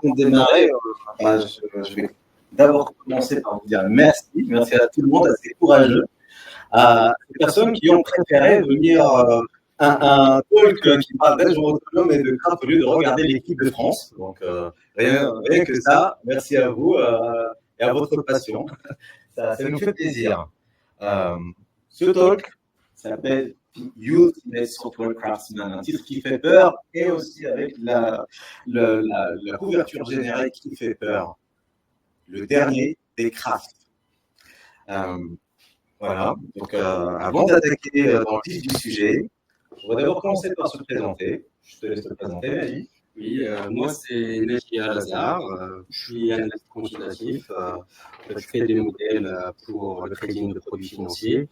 qu'on démarrait, je vais d'abord commencer par vous dire merci. Merci à tout le monde, à ces courageux, à ces personnes qui ont préféré venir un talk qui parle d'agents autonomes et de craft au lieu de regarder l'équipe de France. Donc, rien que ça, merci à vous et à votre passion. Ça nous fait plaisir. Ce talk s'appelle Ultimate Software Craftsman, un titre qui fait peur et aussi avec la couverture générique qui fait peur. Le dernier des crafts. Voilà. Donc, avant d'attaquer dans le vif du sujet, je voudrais d'abord commencer par se présenter. Je te laisse te présenter, Naji. Oui, moi c'est Naji Al-Azhar, je suis analyste consultatif, je fais des modèles pour le trading de produits financiers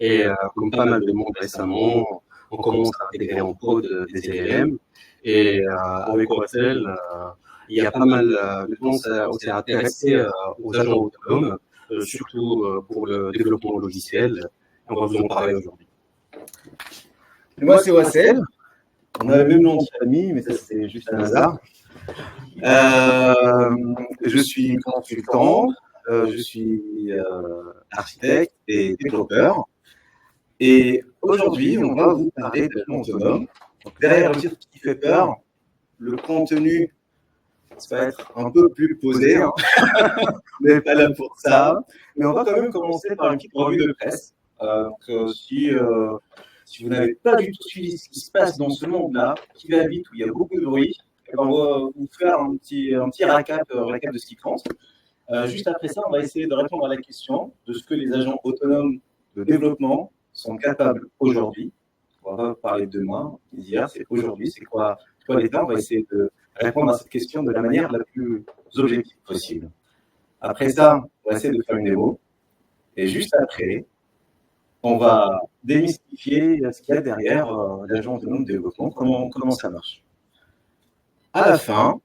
et comme pas mal de monde récemment, on commence à intégrer en prod des LLM et avec OSL, il y a pas mal de gens qui s'est intéressé aux agents autonomes, surtout pour le développement logiciel. On va vous en parler aujourd'hui. Moi c'est OSL. On a le même nom de famille, mais ça c'est juste un hasard. Je suis consultant, je suis architecte et développeur. Et aujourd'hui, on va vous parler d'agents autonomes. Derrière le titre qui fait peur, le contenu, ça va être un peu plus posé. Hein. On n'est pas là pour ça. Mais on va quand même commencer par une petite revue de presse. Si vous n'avez pas du tout suivi ce qui se passe dans ce monde-là, qui va vite, où il y a beaucoup de bruit, on va vous faire un petit récap de ce qui compte. Juste après ça, on va essayer de répondre à la question de ce que les agents autonomes de développement sont capables aujourd'hui. On va pas parler de demain, d'hier, c'est aujourd'hui, c'est quoi l'état. On va essayer de répondre à cette question de la manière la plus objective possible. Après ça, on va essayer de faire une démo. Et juste après, on va démystifier ce qu'il y a derrière l'agent autonome de développement, comment ça marche. À la fin,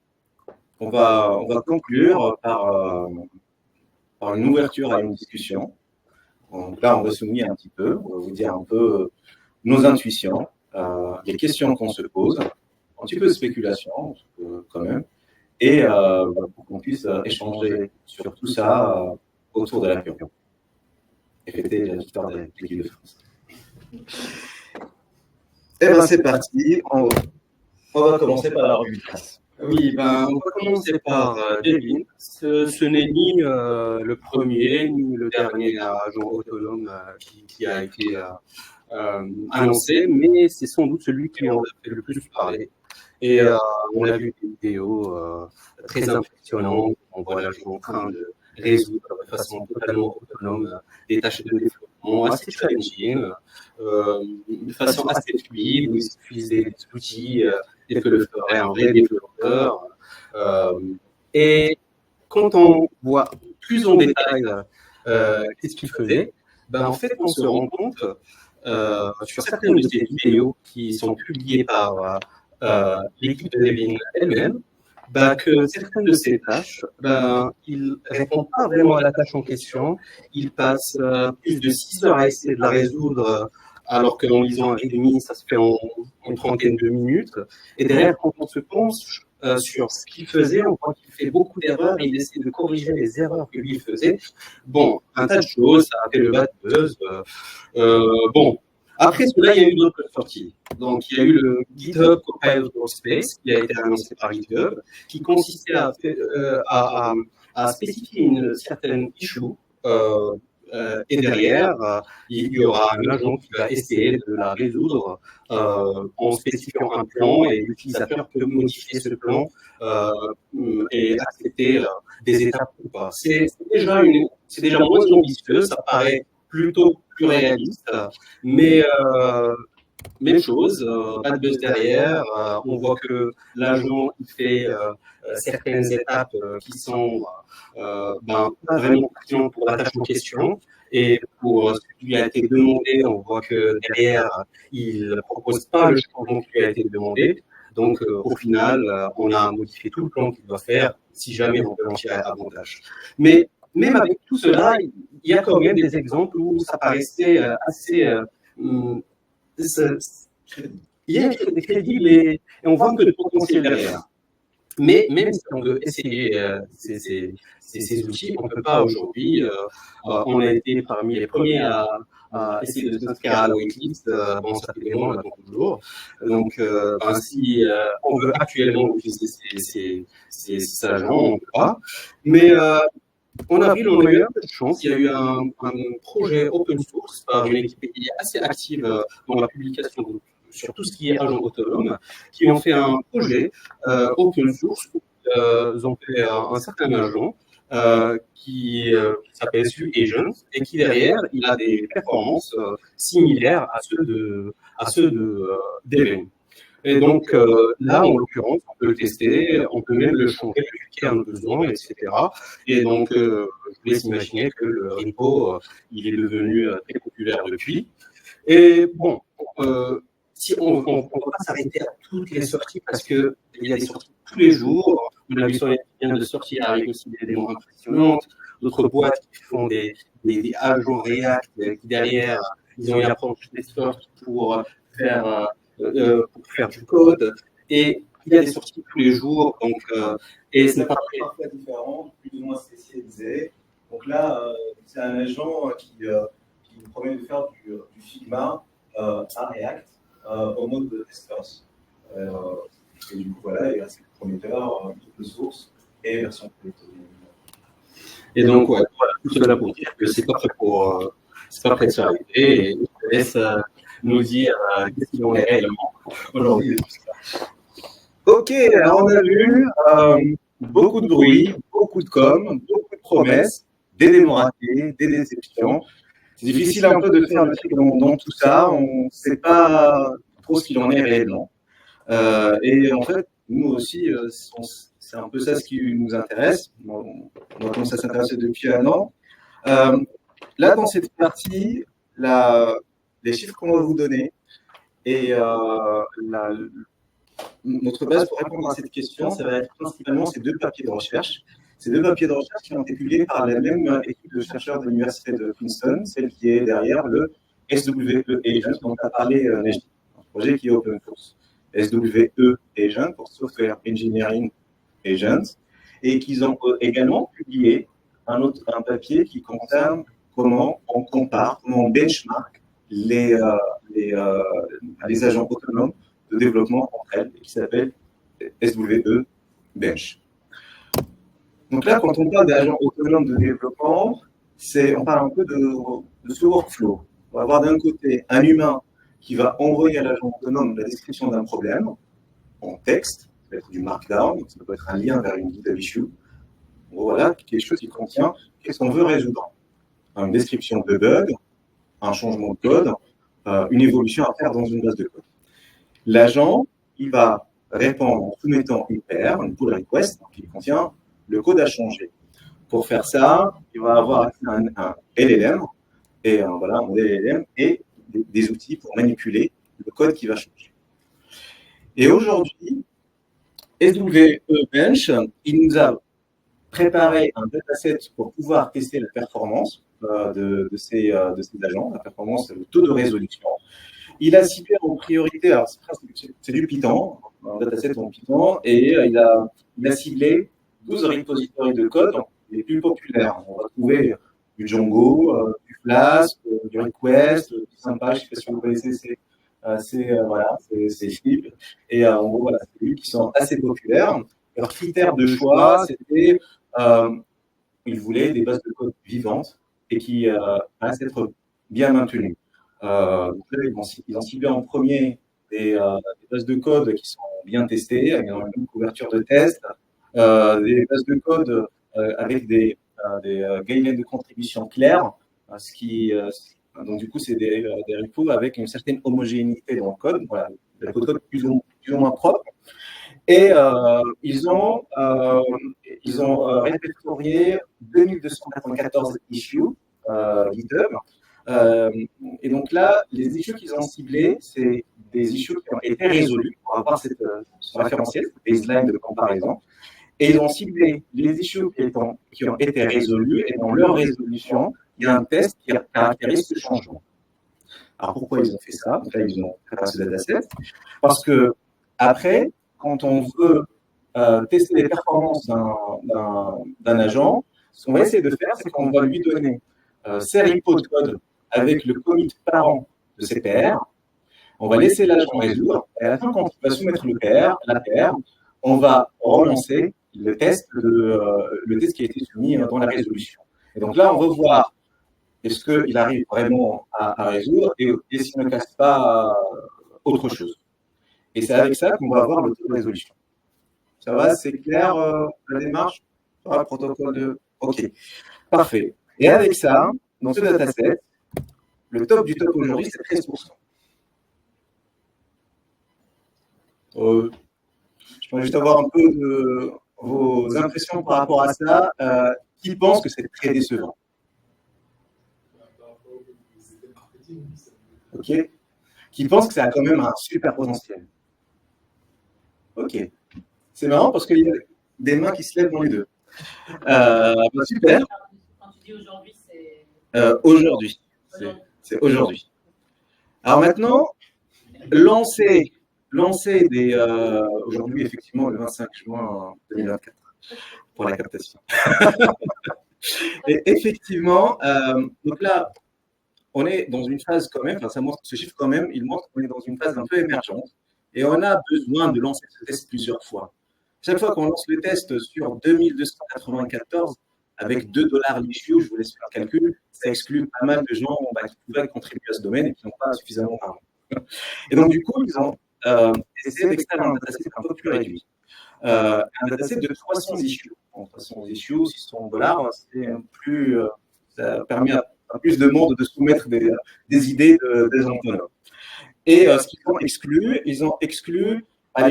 on va conclure par une ouverture à une discussion. Donc là, on va se mouiller un petit peu, on va vous dire un peu nos intuitions, les questions qu'on se pose, un petit peu de spéculation quand même, et pour qu'on puisse échanger sur tout ça autour de la période. Et fêter la victoire de l'équipe de France. Eh bien, c'est parti. On va commencer par la revue de presse. Oui, on va commencer par Devin. Ce n'est ni le premier, ni le dernier agent autonome qui a été annoncé, mais c'est sans doute celui qui en a fait le plus parler. Et on a vu des vidéos très impressionnantes. On voit l'agent en train de résoudre de façon totalement autonome des tâches de développement assez challenging, de façon assez fluide, où il utilise des outils tels que le ferait un vrai développeur. Et quand on voit plus en détail qu'est-ce qu'il faisait, en fait, on se rend compte sur certaines de ces vidéos qui sont publiées par l'équipe de Devin elle-même, que certaines de ces tâches, il ne répond pas vraiment à la tâche en question. Il passe plus de 6 heures à essayer de la résoudre, alors qu'en lisant un README, ça se fait en une trentaine de minutes. Et derrière, quand on se penche sur ce qu'il faisait, on voit qu'il fait beaucoup d'erreurs et il essaie de corriger les erreurs que lui faisait. Bon, un tas de choses, ça a fait le bad buzz. Après cela, il y a eu d'autres sorties. Donc, il y a eu le GitHub Copilot Workspace, qui a été annoncé par GitHub, qui consistait à spécifier une certaine issue. Et derrière, il y aura un agent qui va essayer de la résoudre en spécifiant un plan, et l'utilisateur peut modifier ce plan et accepter des étapes ou pas. C'est déjà moins ambitieux, ça paraît plutôt plus réaliste, mais même chose, pas de buzz derrière. On voit que l'agent il fait certaines étapes qui sont pas vraiment pertinentes pour la tâche en question. Et pour ce qui lui a été demandé, on voit que derrière, il ne propose pas le changement qui lui a été demandé. Donc, au final, on a modifié tout le plan qu'il doit faire si jamais on veut en tirer avantage. Mais même avec tout cela, il y a quand même des exemples où ça paraissait assez... il y a crédible et on voit un peu de potentiel derrière. Mais même si on veut essayer ces outils, on ne peut pas aujourd'hui. On a été parmi les premiers à essayer de s'inscrire à la waitlist. Bon, ça fait des mois, donc toujours. Donc, si on veut actuellement utiliser ces agents, on ne peut pas. Mais en avril, on a eu un peu de chance. Il y a eu un projet open source par une équipe qui est assez active dans la publication sur tout ce qui est agent autonome, qui ont fait un projet open source où ils ont fait un certain agent qui s'appelle SU Agent et qui derrière, il a des performances similaires à ceux de Debian. Et donc là, en l'occurrence, on peut le tester, on peut même le changer, le cliquer à nos besoins, etc. Et donc, je vous laisse imaginer que le repo, il est devenu très populaire depuis. Et bon, si on ne va pas s'arrêter à toutes les sorties parce qu'il y a des sorties tous les jours. On a vu sur les liens de sortie arrive aussi des démos impressionnantes, d'autres boîtes qui font des agents React qui derrière, ils ont une approche des sorties pour faire du code. Et il y a des sorties tous les jours. Donc, et ce n'est pas parfois différent, plus ou moins spécialisé. Donc là, c'est un agent qui nous promet de faire du Figma à React au mode de testers. Et du coup, voilà, il y a ces prometteurs, open source et version complète. Et donc, ouais, voilà, tout cela pour dire que c'est pas prêt de s'arrêter. Et je te laisse nous dire qu'est-ce qu'il en est réellement aujourd'hui. Ok, alors on a vu beaucoup de bruit, beaucoup de com, beaucoup de promesses, des démos ratées, des déceptions. C'est difficile un peu de faire le tri dans tout ça, on ne sait pas trop ce qu'il en est réellement. Et en fait, nous aussi, c'est un peu ça ce qui nous intéresse. On a commencé à s'intéresser depuis un an. Là, dans cette partie, les chiffres qu'on va vous donner et notre base pour répondre à cette question, ça va être principalement ces deux papiers de recherche. Ces deux papiers de recherche qui ont été publiés par la même équipe de chercheurs de l'université de Princeton, celle qui est derrière le SWE Agent dont a parlé Nejdi, un projet qui est open source. SWE Agent pour Software Engineering Agent, et qu'ils ont également publié un papier qui concerne comment on compare, comment on benchmark les agents autonomes de développement entre elles, qui s'appelle SWE Bench. Donc là, quand on parle d'agents autonomes de développement, on parle un peu de ce workflow. On va avoir d'un côté un humain qui va envoyer à l'agent autonome la description d'un problème en texte, ça peut être du markdown, ça peut être un lien vers une GitHub issue. Voilà, quelque chose qui contient qu'est-ce qu'on veut résoudre. Une description de bug, un changement de code, une évolution à faire dans une base de code. L'agent, il va répondre en soumettant une PR, une pull request, qui contient le code à changer. Pour faire ça, il va avoir accès à un LLM, et un modèle LLM, et des outils pour manipuler le code qui va changer. Et aujourd'hui, SWE Bench, il nous a préparé un dataset pour pouvoir tester la performance de ces agents, la performance, le taux de résolution. Il a ciblé en priorité, alors c'est du Python, un dataset en Python, et il a ciblé 12 repositories de code les plus populaires. On va trouver du Django, du Flask, du Request, du sympa, je ne sais pas si vous connaissez, c'est Flip. Et en gros, voilà, c'est lui qui sont assez populaires. Leur critère de choix, c'était ils voulaient des bases de code vivantes et qui restent être bien maintenues. Donc là, ils ont ciblé en premier des bases de code qui sont bien testées, avec une couverture de test, des bases de code avec des guidelines de contribution claires, donc du coup, c'est des repos avec une certaine homogénéité dans le code, voilà, des code plus ou moins propres. Et ils ont répertorié 2294 issues GitHub. Et donc là, les issues qu'ils ont ciblées, c'est des issues qui ont été résolues. On va voir ce référentiel, baseline de comparaison. Et ils ont ciblé les issues qui ont été résolues, et dans leur résolution, il y a un test qui caractérise ce changement. Alors pourquoi ils ont fait ça? Donc là, ils ont préparé ce dataset. Parce que après, quand on veut tester les performances d'un agent, ce qu'on va essayer de faire, c'est qu'on va lui donner ses repos de code avec le commit parent de ses PR. On va laisser l'agent résoudre, et à la fin, quand il va soumettre la PR, on va relancer le test qui a été soumis dans la résolution. Et donc là, on va voir est-ce qu'il arrive vraiment à résoudre et s'il ne casse pas autre chose. Et c'est avec ça qu'on va avoir le taux de résolution. Ça va, c'est clair la démarche sur le protocole de... OK, parfait. Et avec ça, dans ce dataset, le top du top aujourd'hui, c'est 13%. Je pourrais juste avoir un peu de vos impressions par rapport à ça. Qui pense que c'est très décevant? OK. Qui pense que ça a quand même un super potentiel? OK. C'est marrant parce qu'il y a des mains qui se lèvent dans les deux. Super. Quand tu dis aujourd'hui, c'est... Aujourd'hui. C'est aujourd'hui. Alors maintenant, lancer des... aujourd'hui, effectivement, le 25 juin 2024, pour la captation. Et effectivement, donc là, on est dans une phase quand même, enfin ça montre, ce chiffre quand même, il montre qu'on est dans une phase un peu émergente et on a besoin de lancer ce test plusieurs fois. Chaque fois qu'on lance le test sur 2294 avec $2 l'issue, je vous laisse faire le calcul, ça exclut pas mal de gens qui pouvaient contribuer à ce domaine et qui n'ont pas suffisamment d'argent. Et donc du coup, ils ont essayé d'extraire un dataset un peu plus réduit. Un dataset de 300 issues. Bon, 300 issues, $600, c'est plus, ça permet à plus de monde de soumettre des idées des entrepreneurs. Et ce qu'ils ont exclu, les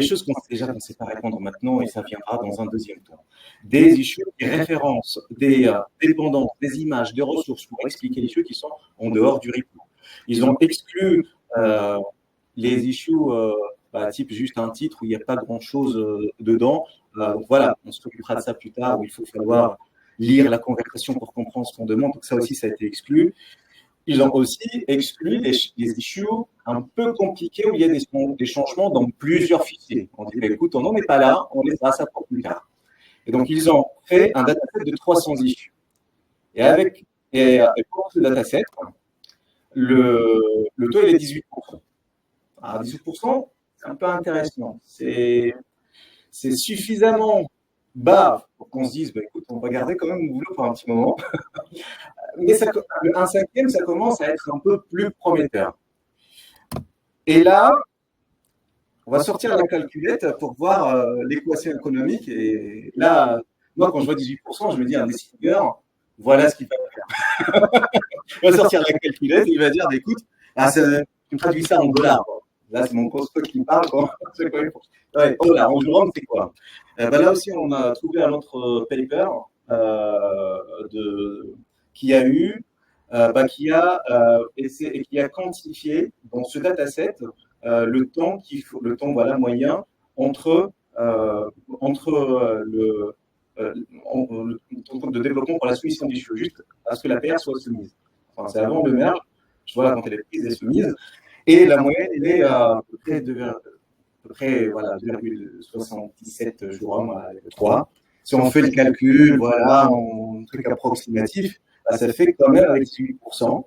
choses qu'on ne sait pas répondre maintenant et ça viendra dans un deuxième temps. Des issues, des références, des dépendances, des images, des ressources pour expliquer les issues qui sont en dehors du repo. Ils ont exclu les issues type juste un titre où il n'y a pas grand-chose dedans. Donc voilà, on s'occupera de ça plus tard où il faut falloir lire la conversation pour comprendre ce qu'on demande. Donc ça aussi, ça a été exclu. Ils ont aussi exclu des issues un peu compliquées où il y a des changements dans plusieurs fichiers. On dit, écoute, on n'en est pas là, on laissera ça pour plus tard. Et donc, ils ont fait un dataset de 300 issues. Et pour ce dataset, le taux il est 18%. Alors, 18%, c'est un peu intéressant. C'est suffisamment bas pour qu'on se dise, écoute, on va garder quand même le boulot pour un petit moment. Mais un cinquième, ça commence à être un peu plus prometteur. Et là, on va sortir la calculette pour voir l'équation économique. Et là, moi, quand je vois 18%, je me dis, un décideur, voilà ce qu'il va faire. Il va sortir la calculette et il va dire, écoute, tu me traduis ça en dollars. Là, c'est mon costaud qui me parle. Ouais, en jouant, c'est quoi? Là aussi, on a trouvé un autre paper qui a quantifié dans ce dataset le temps moyen entre le temps de développement pour la soumission du jeu, juste à ce que la PR soit soumise. Enfin, c'est avant le merge, je vois quand elle est prise et soumise, et la moyenne elle est à peu près 2,77 jours avec 3. Si on fait le calcul, en truc approximatif, ça fait quand même avec 18%.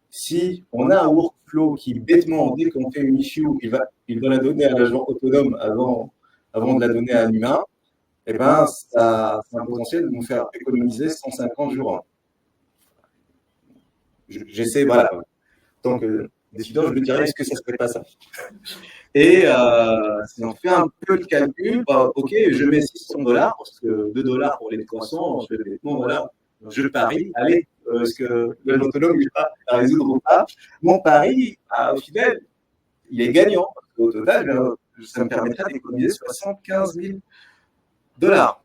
Si on a un workflow qui, bêtement, dès qu'on fait une issue, il va la donner à l'agent autonome avant de la donner à un humain, ça a un potentiel de nous faire économiser 150 jours. J'essaie, tant que décideur, je me dirais, est-ce que ça ne serait pas ça? Et si on fait un peu le calcul, ok, je mets $600, parce que $2 pour les 300, je parie, allez, est-ce que l'autonome va résoudre ou pas? Mon pari, au final, il est gagnant, parce qu'au total, ça me permettra d'économiser $75 000. Ça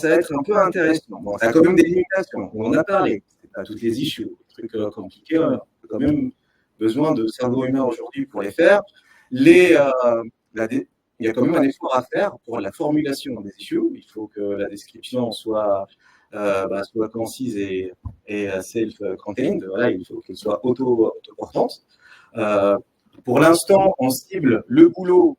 va être un peu intéressant. Bon, ça a quand même des limitations, on en a parlé, c'est pas toutes les issues, des trucs compliqués, on a quand même besoin de cerveau humain aujourd'hui pour les faire. Il y a quand même un effort à faire pour la formulation des issues. Il faut que la description soit concise et self-contained. Il faut qu'elle soit auto-portante. Pour l'instant, on cible le boulot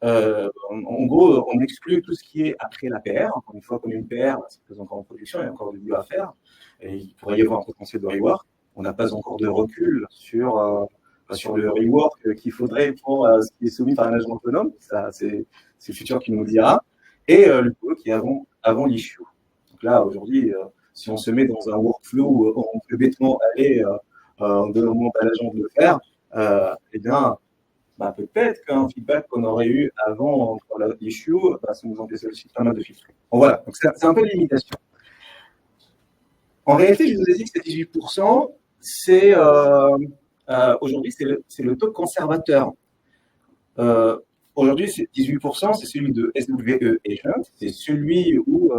En gros, on exclut tout ce qui est après la PR. Une fois qu'on a une PR, c'est pas encore en production, il y a encore du boulot à faire. Et il pourrait y avoir un potentiel de rework. On n'a pas encore de recul sur le rework qu'il faudrait pour ce qui est soumis par un agent autonome. Ça, c'est le futur qui nous le dira. Et le boulot qui est avant l'issue. Donc là, aujourd'hui, si on se met dans un workflow où on peut bêtement aller en demandant à l'agent de le faire, eh bien, peut-être qu'un feedback qu'on aurait eu avant pour l'issue, ça nous empêchait aussi pas mal de filtrer. Bon, voilà, donc c'est un peu une limitation. En réalité, je vous ai dit que ces 18%, aujourd'hui, c'est le taux conservateur. Aujourd'hui, c'est 18%, c'est celui de SWE Agent, c'est celui où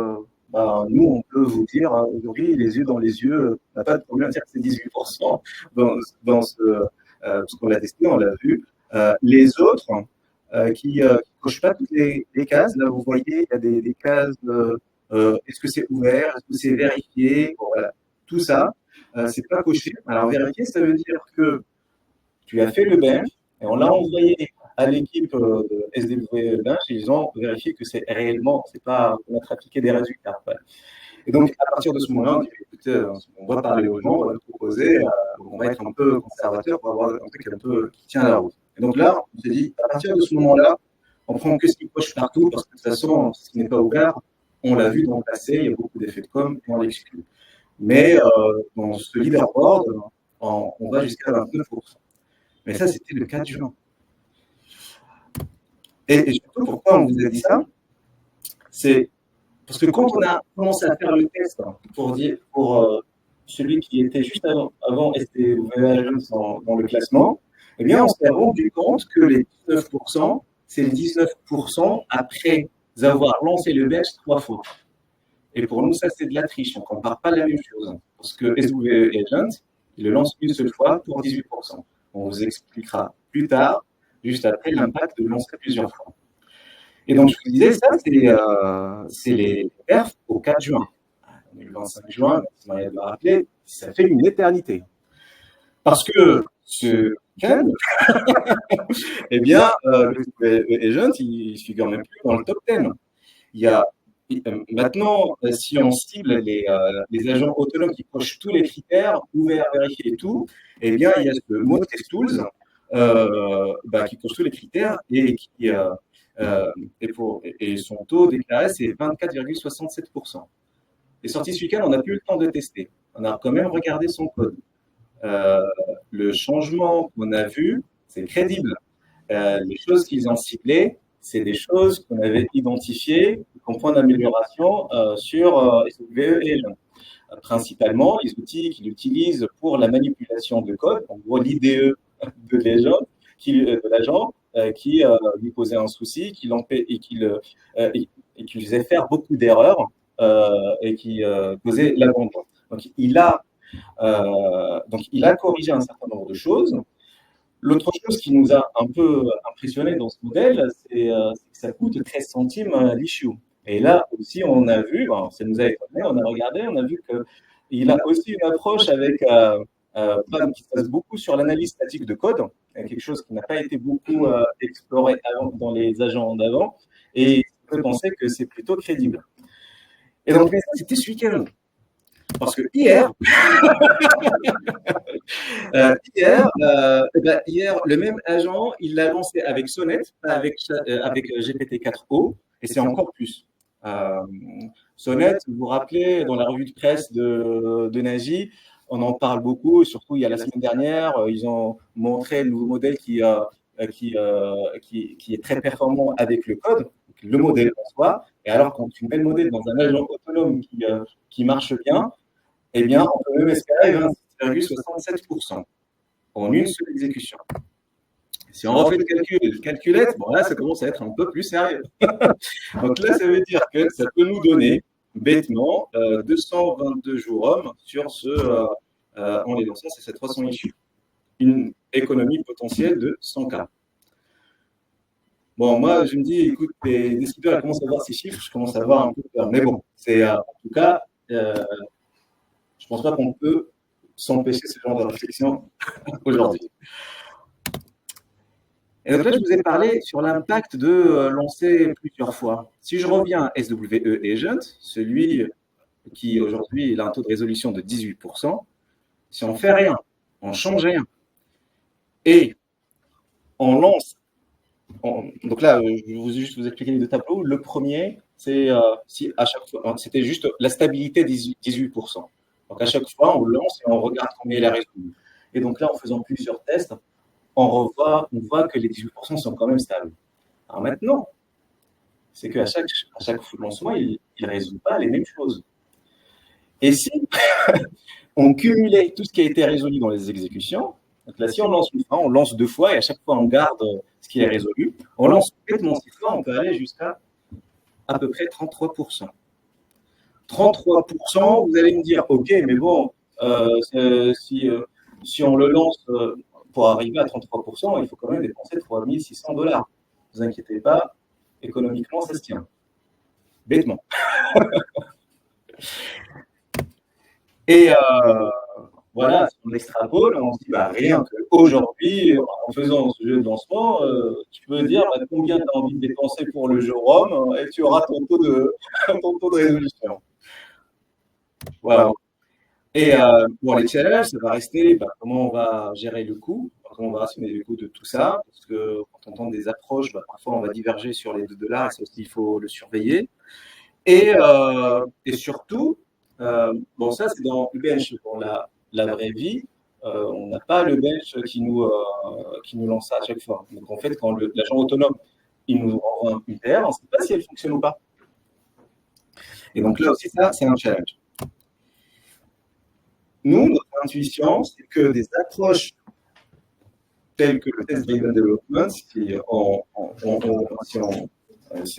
nous, on peut vous dire aujourd'hui, les yeux dans les yeux, on n'a pas de problème à dire que c'est 18% parce qu'on l'a testé, on l'a vu. Les autres qui ne cochent pas toutes les cases, là vous voyez, il y a des cases, est-ce que c'est ouvert, est-ce que c'est vérifié, bon, voilà. Tout ça, c'est pas coché. Alors vérifier, ça veut dire que tu as fait le bench et on l'a envoyé à l'équipe de SDW Bench et ils ont vérifié que c'est réellement, c'est pas on a trafiqué des résultats. Voilà. Et donc, à partir de ce moment-là, on dit, écoutez, on va parler aux gens, on va leur proposer, on va être un peu conservateur pour avoir un truc un peu qui tient la route. Et donc là, on s'est dit, à partir de ce moment-là, on prend que ce qui coche partout, parce que de toute façon, ce qui n'est pas ouvert, on l'a vu dans le passé, il y a beaucoup d'effets de com, et on l'exclut. Mais dans ce leaderboard, on va jusqu'à 29%. Mais ça, c'était le 4 juin. Et surtout, pourquoi on vous a dit ça? C'est parce que quand on a commencé à faire le test pour celui qui était juste avant STV dans le classement, eh bien, on s'est rendu compte que les 19%, c'est les 19% après avoir lancé le bench 3 fois. Et pour nous, ça, c'est de la triche. On ne compare pas la même chose. Parce que SWE Agent, il le lance une seule fois pour 18%. On vous expliquera plus tard, juste après, l'impact de le lancer plusieurs fois. Et donc, je vous disais, ça, c'est les perfs au 4 juin. On est le 25 juin, si Maria doit rappeler, ça fait une éternité. Parce que ce week-end, eh bien, le Agent, il ne figure même plus dans le top 10. Il y a maintenant, si on cible les agents autonomes qui cochent tous les critères, ouverts, vérifiés et tout, eh bien, il y a ce mot Test Tools qui coche tous les critères et qui et son taux déclaré, c'est 24,67%. Et sorti ce week-end, on n'a plus eu le temps de tester. On a quand même regardé son code. Le changement qu'on a vu, c'est crédible. Les choses qu'ils ont ciblées, c'est des choses qu'on avait identifiées comme point d'amélioration sur SWE et principalement les outils qu'il utilise pour la manipulation de code, en gros l'IDE de l'agent, qui lui posait un souci, qui lui faisait faire beaucoup d'erreurs et qui causait l'abandon. Donc il a corrigé un certain nombre de choses. L'autre chose qui nous a un peu impressionné dans ce modèle, c'est que ça coûte 13 centimes l'issue. Et là aussi, on a vu, ça nous a étonné, on a regardé, on a vu qu'il a aussi une approche avec qui se base beaucoup sur l'analyse statique de code, quelque chose qui n'a pas été beaucoup exploré dans les agents d'avant, et on peut penser que c'est plutôt crédible. Et donc, c'était ce week-end. Parce que hier, hier, le même agent, il l'a lancé avec Sonnet, avec GPT-4o, et c'est encore plus. Sonnet, vous vous rappelez, dans la revue de presse de Nagy, on en parle beaucoup, et surtout il y a la semaine dernière, ils ont montré le nouveau modèle qui est très performant avec le code, le modèle en soi. Et alors, quand tu mets le modèle dans un agent autonome qui marche bien, eh bien, on peut même espérer 26,67% en une seule exécution. Si on refait le calculette, bon là, ça commence à être un peu plus sérieux. Donc là, ça veut dire que ça peut nous donner, bêtement, 222 jours hommes sur en les lançant, c'est 300 issues. Une économie potentielle de 100K. Bon, moi, je me dis, écoute, les décideurs commencent à voir ces chiffres, je commence à avoir un peu peur. Mais bon, c'est en tout cas, je ne pense pas qu'on peut s'empêcher ce genre de réflexion aujourd'hui. Et donc là, je vous ai parlé sur l'impact de lancer plusieurs fois. Si je reviens à SWE Agent, celui qui aujourd'hui il a un taux de résolution de 18%, si on ne fait rien, on ne change rien, et on lance. Donc là, je vais juste vous expliquer les deux tableaux. Le premier, c'est si à chaque fois, c'était juste la stabilité 18%. Donc à chaque fois, on lance et on regarde combien il a résolu. Et donc là, en faisant plusieurs tests, on voit que les 18% sont quand même stables. Alors maintenant, c'est qu'à chaque lancement, il ne résout pas les mêmes choses. Et si on cumulait tout ce qui a été résolu dans les exécutions, donc là, si on lance une fois, on lance deux fois et à chaque fois, on garde ce qui est résolu. On lance complètement 6 fois, on peut aller jusqu'à à peu près 33%. 33%, vous allez me dire, OK, mais bon, si on le lance pour arriver à 33%, il faut quand même dépenser 3 600 $. Ne vous inquiétez pas, économiquement, ça se tient. Bêtement. Et voilà, si on extrapole, on se dit, bah, rien qu'aujourd'hui, en faisant ce jeu de lancement, tu peux dire combien tu as envie de dépenser pour le jeu ROM et tu auras ton taux de résolution. Voilà. Et pour les challenges, ça va rester comment on va gérer le coût, comment on va assumer le coût de tout ça, parce que quand on tente des approches, parfois on va diverger sur les $2, et ça aussi, il faut le surveiller. Et surtout, bon, ça c'est dans le bench, pour la vraie vie, on n'a pas le bench qui nous lance ça à chaque fois. Donc en fait, quand l'agent autonome, il nous renvoie une paire, on ne sait pas si elle fonctionne ou pas. Et donc là aussi, ça, c'est un challenge. Nous, notre intuition, c'est que des approches telles que le test-driven development, c'est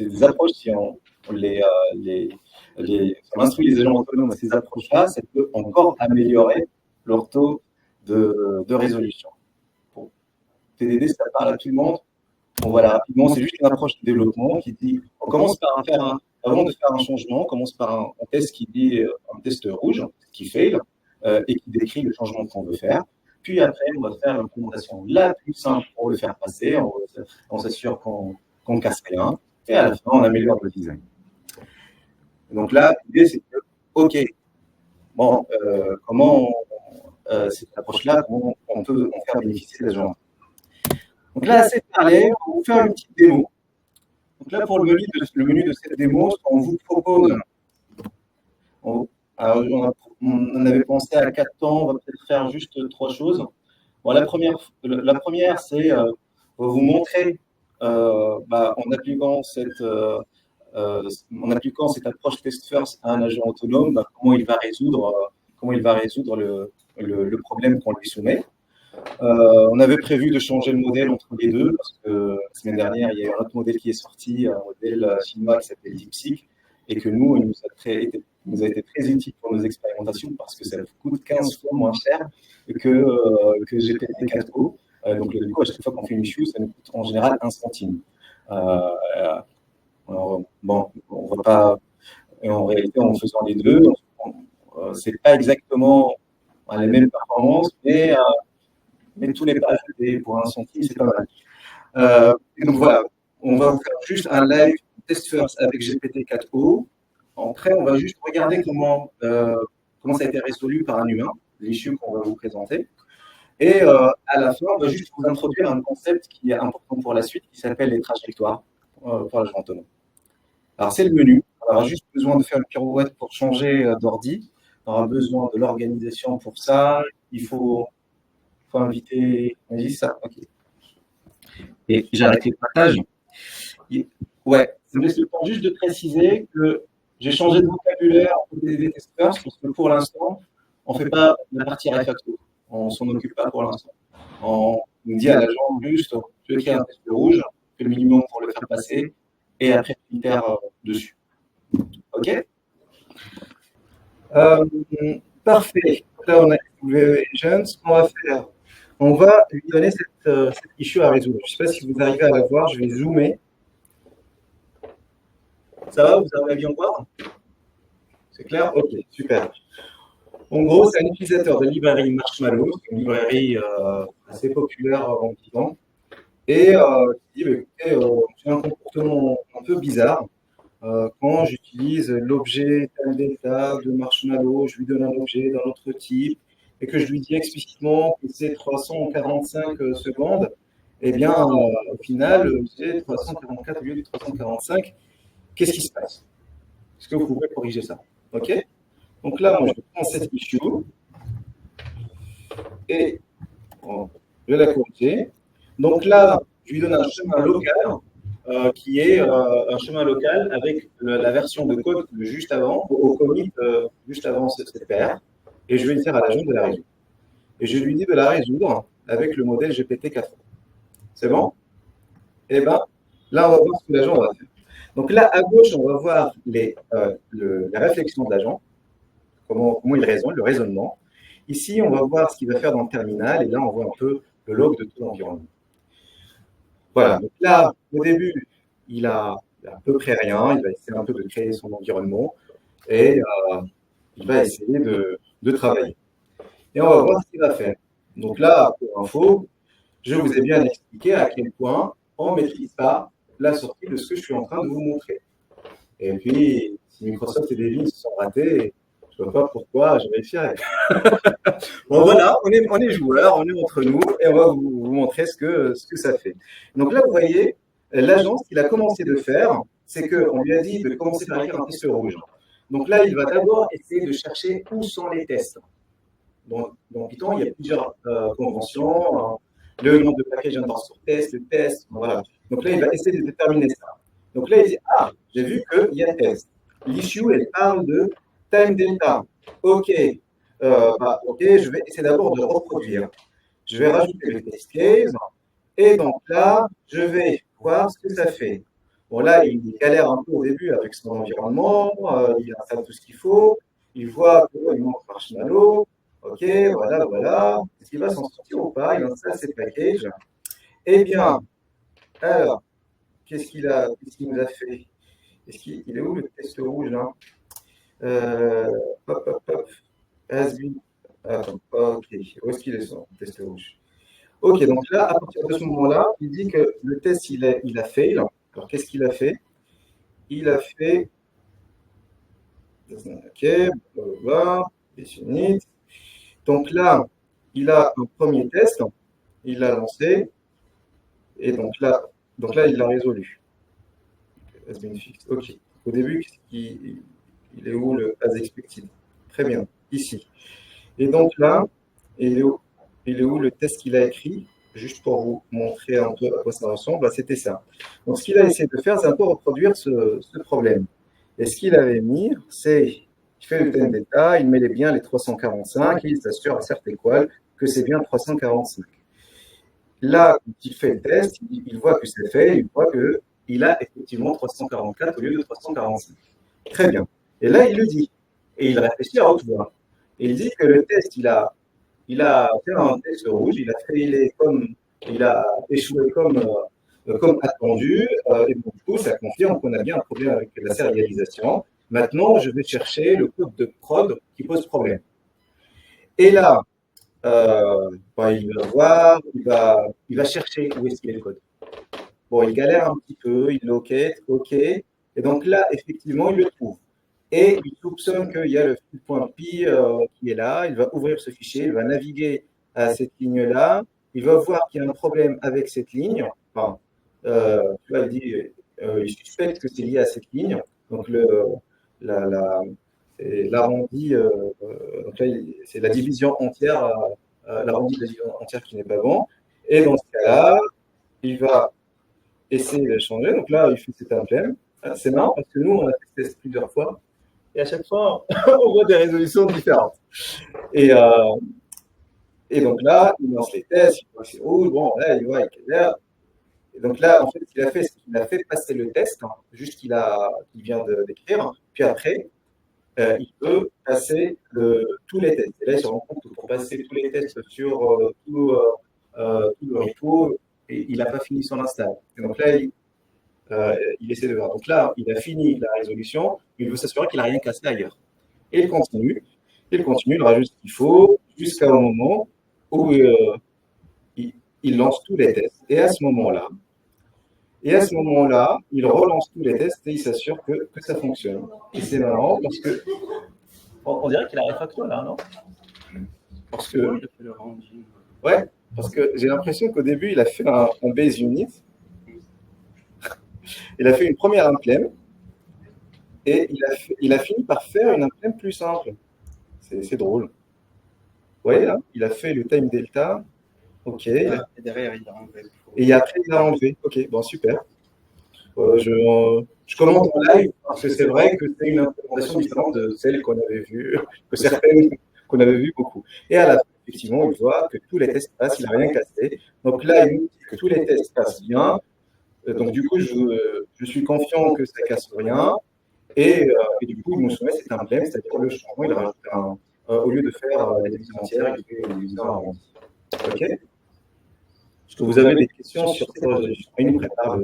des approches, si on instruit les agents autonomes à ces approches-là, ça peut encore améliorer leur taux de résolution. Pour TDD, ça parle à tout le monde. Bon, voilà, rapidement, c'est juste une approche de développement qui dit, on commence par avant de faire un changement, on commence par un test qui dit un test rouge, qui fail, et qui décrit le changement qu'on veut faire. Puis après, on va faire l'implémentation la plus simple pour le faire passer. On s'assure qu'on ne casse rien. Et à la fin, on améliore le design. Donc là, l'idée, c'est que, OK, bon, comment cette approche-là, comment on peut en faire bénéficier les gens. Donc là, assez parlé, on va vous faire une petite démo. Donc là, pour le menu de cette démo, ce qu'on vous propose, alors, on avait pensé à 4 temps, on va peut-être faire juste 3 choses. Bon, la première c'est vous montrer, en appliquant cette approche test first à un agent autonome, comment il va résoudre le problème qu'on lui soumet. On avait prévu de changer le modèle entre les deux, parce que la semaine dernière, il y a eu un autre modèle qui est sorti, un modèle chinois qui s'appelle DeepSeek, et que nous, il nous a été très utile pour nos expérimentations, parce que ça coûte 15 fois moins cher que GPT-4o. Donc, du coup, à chaque fois qu'on fait une issue, ça nous coûte en général 1 centime. Bon, on va pas. Et en réalité, en faisant les deux, c'est pas exactement les mêmes performances, mais tout n'est pas ajouté pour 1 centime, c'est pas mal. Et donc voilà, on va vous faire juste un live test first avec GPT-4o. Après, on va juste regarder comment ça a été résolu par un humain, l'issue qu'on va vous présenter. Et à la fin, on va juste vous introduire un concept qui est important pour la suite, qui s'appelle les trajectoires pour l'agent autonome. Alors, c'est le menu. On aura juste besoin de faire une pirouette pour changer d'ordi. On aura besoin de l'organisation pour ça. Il faut inviter. On dit ça, OK. Et j'ai arrêté le partage. Ouais, ça me laisse le temps juste de préciser que j'ai changé de vocabulaire en TDD testeurs parce que pour l'instant, on ne fait pas la partie refacto. On ne s'en occupe pas pour l'instant. On nous dit à l'agent juste, tu veux écrire un test rouge, fais le minimum pour le faire passer, et après tu itères dessus. OK. Parfait. Là, on a les agents. Ce qu'on va faire, on va lui donner cette issue à résoudre. Je ne sais pas si vous arrivez à la voir, je vais zoomer. Ça va, vous arrivez à bien voir? C'est clair? OK, super. En gros, c'est un utilisateur de librairie Marshmallow, une librairie assez populaire en Python. et qui dit, bah, écoutez, j'ai un comportement un peu bizarre. Quand j'utilise l'objet tel delta de Marshmallow, je lui donne un objet d'un autre type et que je lui dis explicitement que c'est 345 secondes, eh bien, au final, c'est 344 au lieu de 345. Qu'est-ce qui se passe? Est-ce que vous pouvez corriger ça? OK? Donc là, moi, je prends cette issue et bon, je vais la corriger. Donc là, je lui donne un chemin local qui est un chemin local avec la version de code juste avant, au commit juste avant cette paire, et je vais dire à l'agent de la résoudre. Et je lui dis de la résoudre avec le modèle GPT-4. C'est bon? Et bien, là, on va voir ce que l'agent va faire. Donc là, à gauche, on va voir les réflexions de l'agent, comment il raisonne, le raisonnement. Ici, on va voir ce qu'il va faire dans le terminal, et là, on voit un peu le log de tout l'environnement. Voilà, donc là, au début, il a à peu près rien, il va essayer un peu de créer son environnement et il va essayer de travailler. Et on va voir ce qu'il va faire. Donc là, pour info, je vous ai bien expliqué à quel point on ne maîtrise pas la sortie de ce que je suis en train de vous montrer. Et puis, si Microsoft et Devin se sont ratés, je ne vois pas pourquoi je réussirais. Bon voilà, on est joueurs, on est entre nous et on va vous montrer ce que ça fait. Donc là, vous voyez, l'agent, ce qu'il a commencé de faire, c'est qu'on lui a dit de commencer par écrire un test rouge. Donc là, il va d'abord essayer de chercher où sont les tests. Dans Python, il y a plusieurs conventions, le nom de package underscore test, le test, voilà. Donc là, il va essayer de déterminer ça. Donc là, il dit, ah, j'ai vu qu'il y a test. L'issue, elle parle de time delta. OK. OK, je vais essayer d'abord de reproduire. Je vais rajouter le test case. Et donc là, je vais voir ce que ça fait. Bon, là, il galère un peu au début avec son environnement. Il installe tout ce qu'il faut. Il voit qu'il manque Marshmallow. OK, voilà. Est-ce qu'il va s'en sortir ou pas? Il installe ses packages. Eh bien, alors, qu'est-ce qu'il nous a fait? Il est où le test rouge là? Hop. Attends, ok. Où est-ce qu'il est son test rouge? Ok, donc là, à partir de ce moment-là, il dit que le test, il a fail. Alors, qu'est-ce qu'il a fait? Il a fait. Ok, voilà. Donc là, il a un premier test. Il l'a lancé. Et donc là, il l'a résolu. Ok. Au début, il est où le as expected? Très bien, ici. Et donc là, il est où le test qu'il a écrit? Juste pour vous montrer un peu à quoi ça ressemble, c'était ça. Donc ce qu'il a essayé de faire, c'est un peu reproduire ce problème. Et ce qu'il avait mis, c'est il fait le time delta, il met bien les 345 et il s'assure à certes équal que c'est bien 345. Là, quand il fait le test, il voit que c'est fait, il voit qu'il a effectivement 344 au lieu de 345. Très bien. Et là, il le dit. Et il réfléchit à haute voix. Et il dit que le test, il a fait un test rouge, il a échoué comme attendu. Et donc, du coup, ça confirme qu'on a bien un problème avec la sérialisation. Maintenant, je vais chercher le code de prod qui pose problème. Et là, il va voir, il va chercher où est-ce qu'il est le code. Bon, il galère un petit peu, il locate, OK. Et donc là, effectivement, il le trouve. Et il soupçonne qu'il y a le .py qui est là. Il va ouvrir ce fichier, il va naviguer à cette ligne-là. Il va voir qu'il y a un problème avec cette ligne. Enfin, tu vois, il suspecte que c'est lié à cette ligne. Donc, l'arrondi, c'est la division entière, l'arrondi de la division entière qui n'est pas bon. Et dans ce cas-là, il va essayer de changer. Donc là, il fait cet emblème. C'est marrant parce que nous, on a testé plusieurs fois. Et à chaque fois, on voit des résolutions différentes. Et donc là, il lance les tests, il voit que c'est rouge, bon, là, il voit qu'il est vert. Et donc là, en fait, ce qu'il a fait, c'est qu'il a fait passer le test, juste qu'il vient d'écrire. Puis après, il peut passer tous les tests. Et là, il se rend compte que pour passer tous les tests sur tout le repo, il n'a pas fini son install. Et donc là, il essaie de voir. Donc là, il a fini la résolution, il veut s'assurer qu'il n'a rien cassé ailleurs. Et il continue, il rajoute ce qu'il faut, jusqu'au moment où il lance tous les tests. Et à ce moment-là, il relance tous les tests et il s'assure que ça fonctionne. Et c'est marrant parce que On dirait qu'il arrive pas trop là, non? Parce que j'ai l'impression qu'au début, il a fait un base unit. Il a fait une première implème et il a fini par faire une implème plus simple. C'est drôle. Vous voyez là, il a fait le time delta. Ok. Et derrière, il a enlevé. Et après, il a enlevé. Ok, bon, super. Je commente en live parce que c'est vrai que c'est une implémentation différente de celle qu'on avait vue, que certaines qu'on avait vues beaucoup. Et à la fin, effectivement, il voit que tous les tests passent, il n'a rien cassé. Donc là, il nous dit que tous les tests passent bien. Donc du coup, je suis confiant que ça ne casse rien. Et du coup, il nous soumet cet emblème, c'est-à-dire le changement, il rajoute au lieu de faire la division entière, il fait une division arrondie. OK? Est-ce que vous avez des questions sur cette résolution? Il nous prépare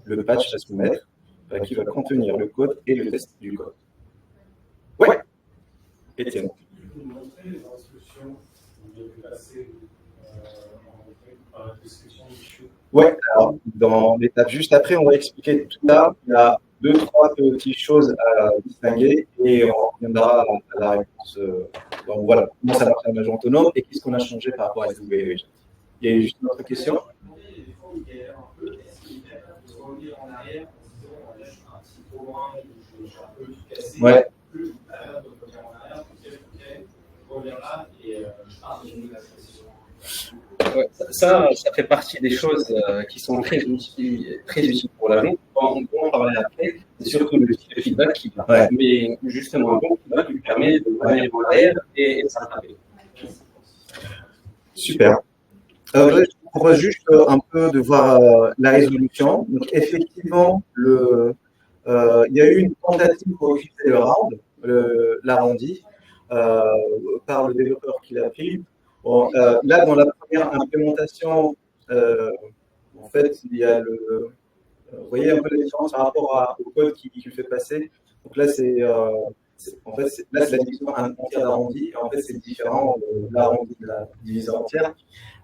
le patch à soumettre qui va contenir le code et le test du code. Ouais. Étienne. Vous montrez les instructions que vous avez passées par la description du show. Ouais, alors dans l'étape juste après, on va expliquer tout ça. Il y a 2-3 petites choses à distinguer et on reviendra à la réponse. Donc voilà, comment ça marche la major autonome et qu'est-ce qu'on a changé par rapport à la WLG. Il y a juste une autre question? Ouais. Ouais, ça fait partie des choses qui sont très utiles pour l'agent. On peut en parler après, c'est surtout le type de feedback qui va. Ouais. Mais justement, un bon feedback lui permet de revenir en arrière et de s'attraper. Super. Je vous propose juste un peu de voir la résolution. Donc, effectivement, il y a eu une tentative pour utiliser le round, l'arrondi, par le développeur qui l'a pris. Bon, là, dans la première implémentation, en fait, il y a vous voyez un peu la différence par rapport au code qui le fait passer. Donc là, c'est la division entière d'arrondi. En fait, c'est différent de l'arrondi de la division entière.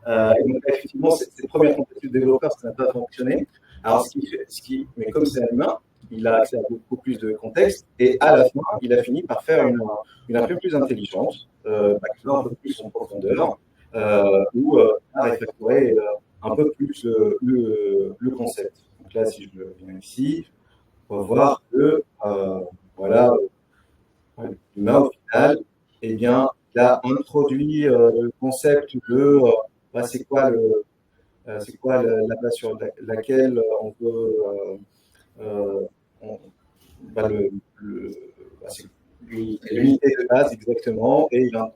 Et donc, effectivement, cette première tentative de développeur, ça n'a pas fonctionné. Alors, mais comme c'est un humain, il a accès à beaucoup plus de contexte. Et à la fin, il a fini par faire une un peu plus intelligente, qui va un peu plus en profondeur, où a refactoré un peu plus le concept. Donc là, si je viens ici, on va voir que, voilà, l'humain, au final, eh bien, il a introduit le concept de c'est quoi la base sur laquelle on peut l'unité de base exactement, et il a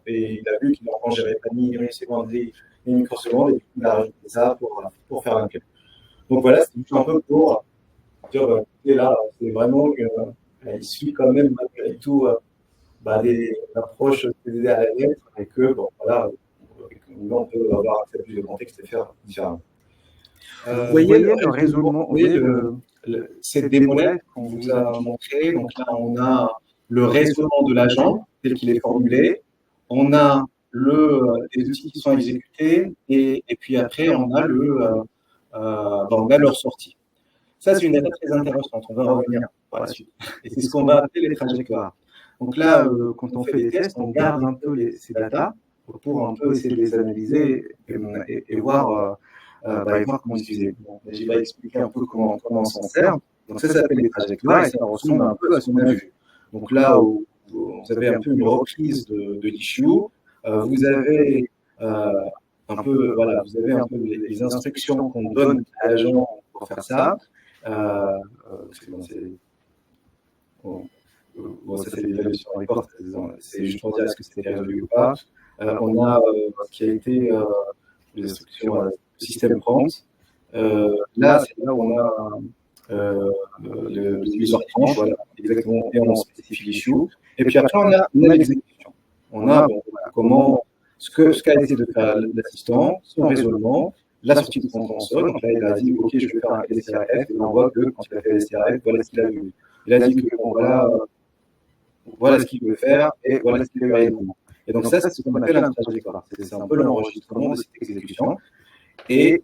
vu qu'il n'en gérait pas ni une seconde ni une microseconde, et du coup il a rajouté ça pour faire un calcul. Donc voilà, c'est juste un peu pour dire, et là, c'est vraiment il suit quand même malgré tout l'approche TDD à la lettre, et que bon voilà, on peut avoir accès à plus de contexte et faire différemment. Vous voyez le raisonnement, vous voyez cette démo-là qu'on vous a montré. Donc là, on a le raisonnement de l'agent tel qu'il est formulé. On a les outils qui sont exécutés et puis après, on a on a leur sortie. Ça, c'est une étape très intéressante. On va revenir par la suite. Et c'est ce qu'on va appeler les trajectoires. Donc là, quand on fait des tests, on garde un peu ces datas pour un peu essayer de les analyser et voir comment utiliser. Bon, je vais expliquer un peu comment on s'en sert. Donc ça s'appelle les trajectoires et ça ressemble un peu à ce qu'on a vu. Donc là, vous avez un peu une reprise de l'issue. Vous avez un peu les instructions qu'on donne à l'agent pour faire ça. Ça c'est l'évaluation report, c'est juste pour dire est-ce que c'était résolu ou pas. On a ce qui a été les instructions système prompt. Là, c'est là où on a le diviseur tranche, voilà, exactement, et on spécifie l'issue. Et puis après, on a l'exécution. On a comment ce qu'a essayé de faire l'assistant, son raisonnement, la sortie de son console. Donc là, il a dit, OK, je vais faire un SRF, et on voit que quand il a fait SRF, voilà ce qu'il a vu. Il a dit que voilà ce qu'il veut faire, et voilà ce qu'il a eu réellement. Et donc ça, c'est ce qu'on appelle un trajectoire. C'est un peu l'enregistrement de cette exécution. Et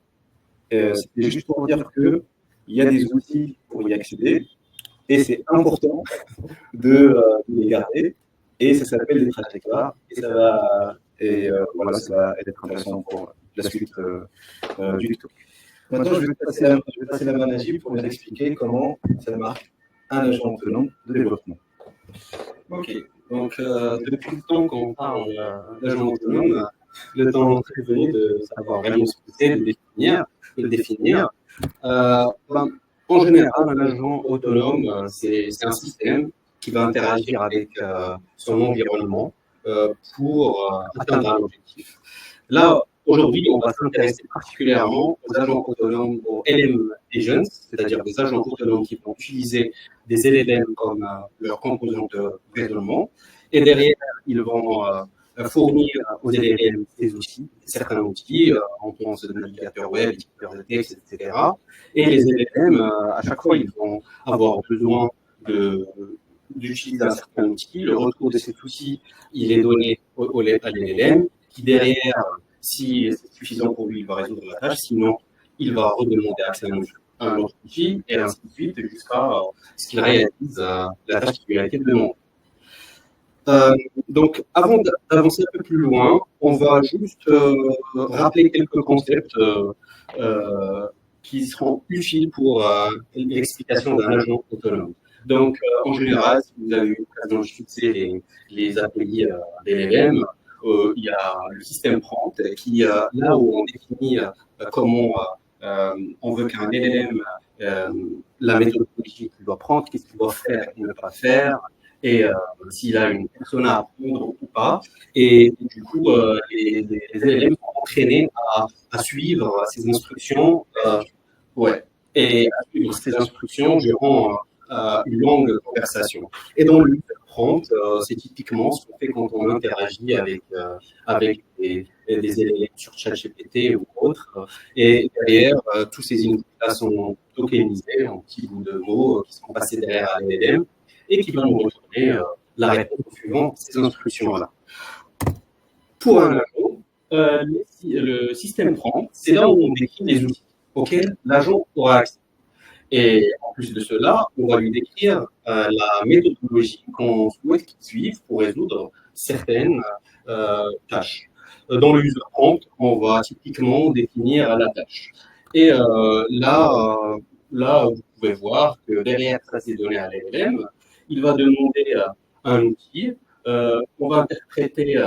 c'était juste pour dire qu'il y a des outils pour y accéder et c'est important de les garder. Et ça s'appelle des trajectoires et voilà, ça va être intéressant pour la suite du talk. Maintenant, je vais passer la main à Najib pour vous expliquer comment ça marche un agent autonome de développement. Ok, donc depuis le temps qu'on parle d'agent autonome, le temps est venu de savoir vraiment ce que c'est, de le définir. En général, un agent autonome, c'est un système qui va interagir avec son environnement pour atteindre un objectif. Là, aujourd'hui, on va s'intéresser particulièrement aux agents autonomes, aux LM agents, c'est-à-dire des agents autonomes qui vont utiliser des LLM comme leur composant de raisonnement. Et derrière, ils vont fournir aux LLM des outils, certains outils, on pense de navigateurs web, éditeurs de texte, etc. Et les LLM, à chaque fois, ils vont avoir besoin d'utiliser un certain outil. Le retour de cet outil, il est donné à l'LLM, qui derrière, si c'est suffisant pour lui, il va résoudre la tâche. Sinon, il va redemander accès à un autre outil, et ainsi de suite, jusqu'à ce qu'il réalise la tâche qui lui a été demandée. Donc, avant d'avancer un peu plus loin, on va juste rappeler quelques concepts qui seront utiles pour l'explication d'un agent autonome. Donc, en général, si vous avez eu l'occasion d'utiliser les API LLM, il y a le système prompt qui, là où on définit comment on veut qu'un LLM, la méthodologie qu'il doit prendre, qu'est-ce qu'il doit faire et ne pas faire, et s'il a une persona à prendre ou pas. Et du coup, les LLM sont entraînés à suivre ces instructions, et à suivre ces instructions durant une longue conversation. Et dans le prompt, c'est typiquement ce qu'on fait quand on interagit avec des LLM sur ChatGPT ou autres. Et derrière, tous ces inputs-là sont tokenisés en petits bouts de mots qui sont passés derrière la LLM et qui vont nous retourner la réponse suivant ces instructions-là. Pour un agent, le système prompt, c'est là où on décrit les outils auxquels l'agent aura accès. Et en plus de cela, on va lui décrire la méthodologie qu'on souhaite qu'il suive pour résoudre certaines tâches. Dans le user prompt, on va typiquement définir la tâche. Et là, vous pouvez voir que derrière ça, c'est donné à l'LLM. Il va demander un outil. On va interpréter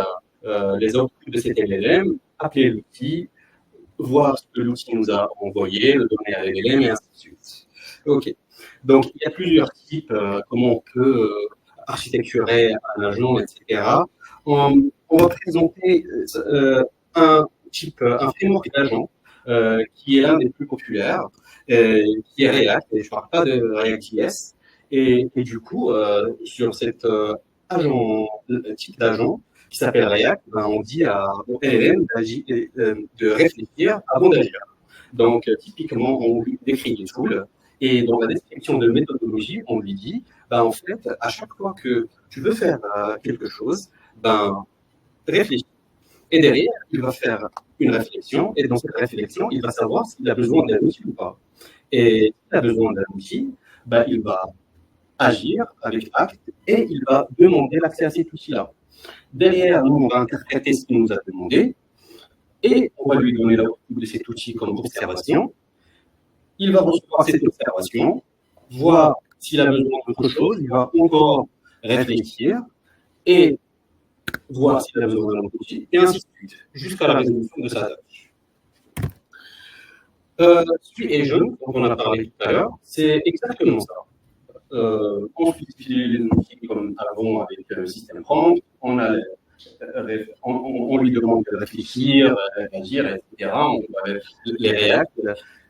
les outputs de cet LLM, appeler l'outil, voir ce que l'outil nous a envoyé, le donner à l'LLM et ainsi de suite. Ok. Donc, il y a plusieurs types, comment on peut architecturer un agent, etc. On va présenter un framework d'agent qui est l'un des plus populaires, qui est React, et je ne parle pas de React.js. Et du coup, sur cet type d'agent qui s'appelle React, on dit au LLM de réfléchir avant d'agir. Donc, typiquement, on lui décrit les tools. Et dans la description de méthodologie, on lui dit, en fait, à chaque fois que tu veux faire quelque chose, réfléchis. Et derrière, il va faire une réflexion, et dans cette réflexion, il va savoir s'il a besoin d'un outil ou pas. Et s'il a besoin d'un outil, il va agir avec Act, et il va demander l'accès à cet outil-là. Derrière, nous, on va interpréter ce qu'il nous a demandé, et on va lui donner l'output de cet outil comme observation. Il va recevoir cette observation, voir s'il a besoin d'autre chose, il va encore réfléchir et voir s'il a besoin d'un autre outil, et ainsi de suite, jusqu'à la résolution de sa tâche. Celui agent, dont on a parlé tout à l'heure, c'est exactement ça. On utilise les outils comme avant avec le système prompt, on lui demande de réfléchir, d'agir, etc. On va les React.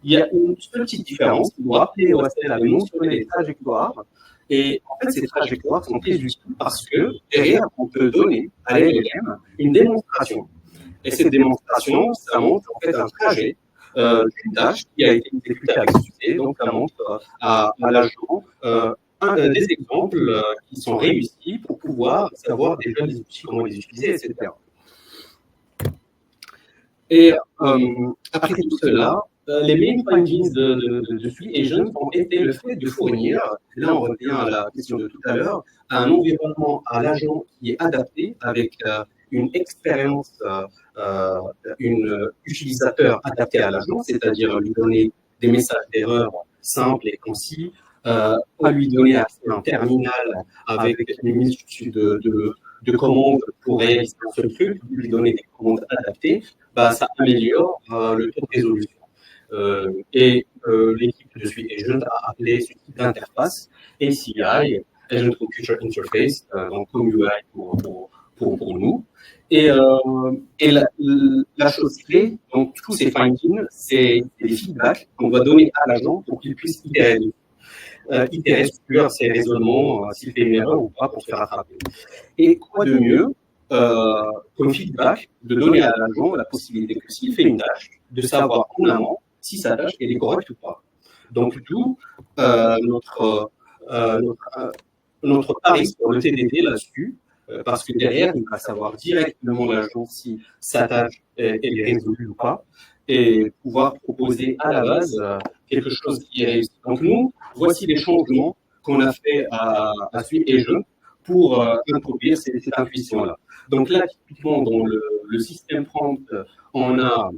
Il y a une seule petite différence. Vous vous rappelez, OSL avait mentionné les trajectoires. Et en fait, ces trajectoires sont très utiles parce que derrière, on peut donner à l'LLM une démonstration. Et cette démonstration, ça montre en fait un trajet d'une tâche qui a été exécutée avec succès. Donc, ça montre à l'agent des exemples qui sont réussis pour pouvoir savoir déjà les outils, comment les utiliser, etc. Et après tout cela, les main findings de Sui Agent ont été le fait de fournir, là on revient à la question de tout à l'heure, un environnement à l'agent qui est adapté avec une expérience, une utilisateur adapté à l'agent, c'est-à-dire lui donner des messages d'erreur simples et concis, pas lui donner accès à un terminal avec une multitude de commandes pour réaliser un seul truc, lui donner des commandes adaptées, bah, ça améliore le taux de résolution. L'équipe de Sui Agent a appelé ce type d'interface ACI, Agent Computer Interface, donc comme UI pour nous. Et la chose clé, donc tous ces findings, c'est des feedbacks qu'on va donner à l'agent pour qu'il puisse itérer sur ces raisonnements, s'il fait une erreur ou pas pour se faire rattraper. Et quoi de mieux comme feedback de donner à l'agent la possibilité que s'il fait une tâche, de savoir en amont si sa tâche est correcte ou pas. Donc d'où notre pari sur le TDD là-dessus, parce que derrière, il va savoir directement l'agent si sa tâche est résolue ou pas, et pouvoir proposer à la base quelque chose qui est réussi. Donc nous, voici les changements qu'on a fait à Sui Agent pour introduire cette intuition-là. Donc là, typiquement, dans le système prompt, on a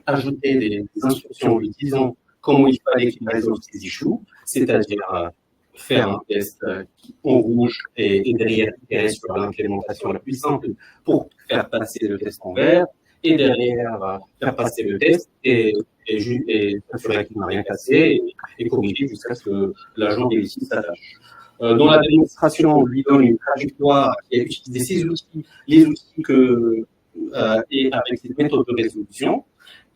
ajouté des instructions lui disant comment il fallait qu'il résolve ses issues, c'est-à-dire faire un test en rouge et derrière itérer sur l'implémentation la plus simple pour faire passer le test en vert, et derrière faire passer le test et s'assurer qu'il n'a rien cassé et corriger jusqu'à ce que l'agent réussisse sa tâche. Dans la démonstration, on lui donne une trajectoire qui a utilisé ces outils, les outils et avec cette méthode de résolution.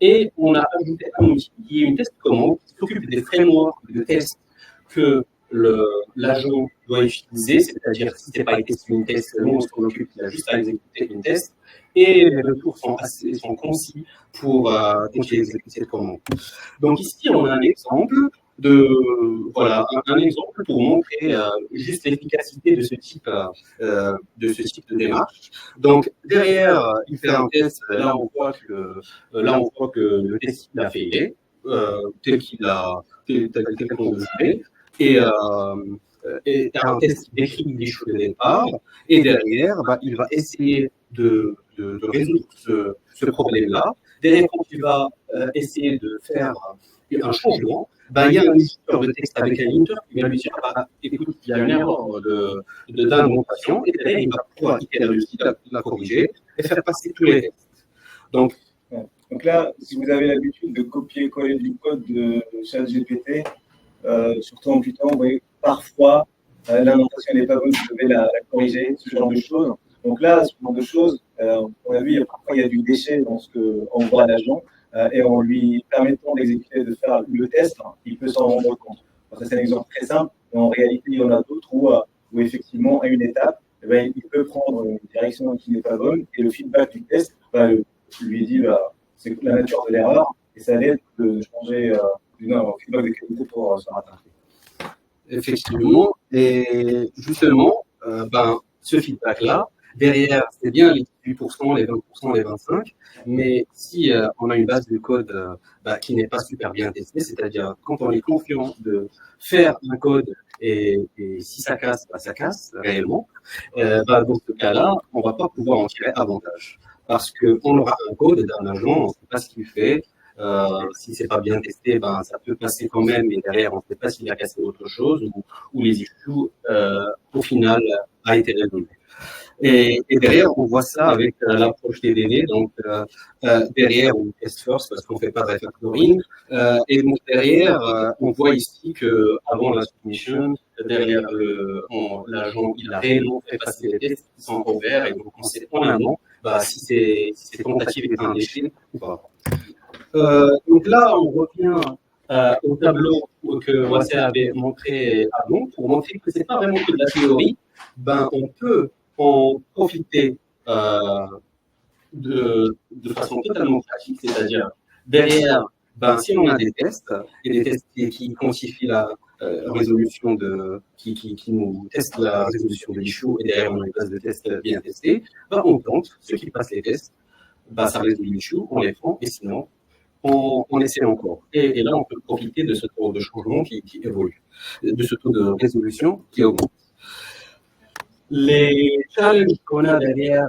Et on a ajouté un outil qui est une test commande qui s'occupe des frameworks de tests que l'agent doit utiliser, c'est-à-dire si ce n'est pas été une test, nous on s'en occupe, il a juste à exécuter une test. Et les retours sont concis pour quand il exécute cette commande. Donc ici, on a un exemple un exemple pour montrer juste l'efficacité de ce type de démarche. Donc derrière, il fait un test. Là, on voit que le test il a failé, tel qu'on le savait, et un test qui décrit l'issue de départ. Et derrière, il va essayer de résoudre ce problème-là. Derrière, quand il va essayer de faire un changement, il y a un éditeur de texte avec un linter qui va lui dire écoute, il y a une erreur d'indentation, et derrière, il va pouvoir itérer dessus, la corriger et faire passer tous les textes. Donc là, si vous avez l'habitude de copier-coller du code de ChatGPT, surtout en Python, vous voyez, parfois, l'indentation n'est pas bonne, vous devez la corriger, ce genre de choses. Donc là, ce genre de choses, on a vu, parfois il y a du déchet dans ce qu'on voit à l'agent, et en lui permettant d'exécuter, de faire le test, il peut s'en rendre compte. Donc, ça, c'est un exemple très simple, mais en réalité, il y en a d'autres où effectivement, à une étape, il peut prendre une direction qui n'est pas bonne, et le feedback du test lui dit c'est la nature de l'erreur, et ça l'aide de changer d'un feedback de qualité pour se rattraper. Effectivement, et justement, ce feedback-là, derrière, c'est bien les 18%, les 20%, les 25%, mais si on a une base de code qui n'est pas super bien testée, c'est-à-dire quand on est confiant de faire un code et si ça casse, ça casse réellement, dans ce cas-là, on ne va pas pouvoir en tirer avantage. Parce qu'on aura un code d'un agent, on ne sait pas ce qu'il fait. Si c'est pas bien testé, ça peut passer quand même, mais derrière, on ne sait pas s'il a cassé autre chose ou les issues, au final, a été résolu. Et derrière, on voit ça avec l'approche TDD. Donc, derrière, on test first parce qu'on ne fait pas de refactoring. Et donc, derrière, on voit ici que avant la submission, derrière l'agent, il a réellement fait passer les tests qui sont ouverts et donc on sait en amont si ces tentatives étaient un déchet ou pas. Donc là, on revient au tableau que Wassé avait montré avant pour montrer que ce n'est pas vraiment que de la théorie. On peut en profiter de façon totalement pratique, c'est-à-dire derrière, si on a des tests, et des tests qui quantifient la résolution qui nous testent la résolution de l'issue, et derrière on a une base de tests bien testée, on tente ceux qui passent les tests. ça reste des issues, on les prend, et sinon, on essaie encore. Et là, on peut profiter de ce taux de changement qui évolue, de ce taux de résolution qui augmente. Les challenges qu'on a derrière,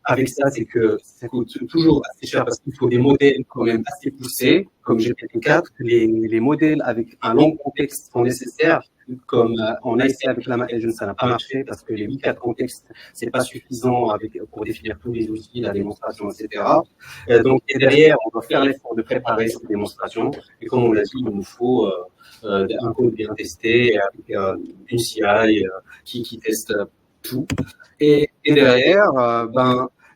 avec ça, c'est que ça coûte toujours assez cher parce qu'il faut des modèles quand même assez poussés, comme GPT-4. Les modèles avec un long contexte sont nécessaires, comme on a essayé avec Llama Agent, ça n'a pas marché parce que les 8-4 contextes, c'est pas suffisant pour définir tous les outils, la démonstration, etc. Et derrière, on doit faire l'effort de préparer cette démonstration. Et comme on l'a dit, il nous faut un code bien testé, avec une CI qui teste tout. Et derrière,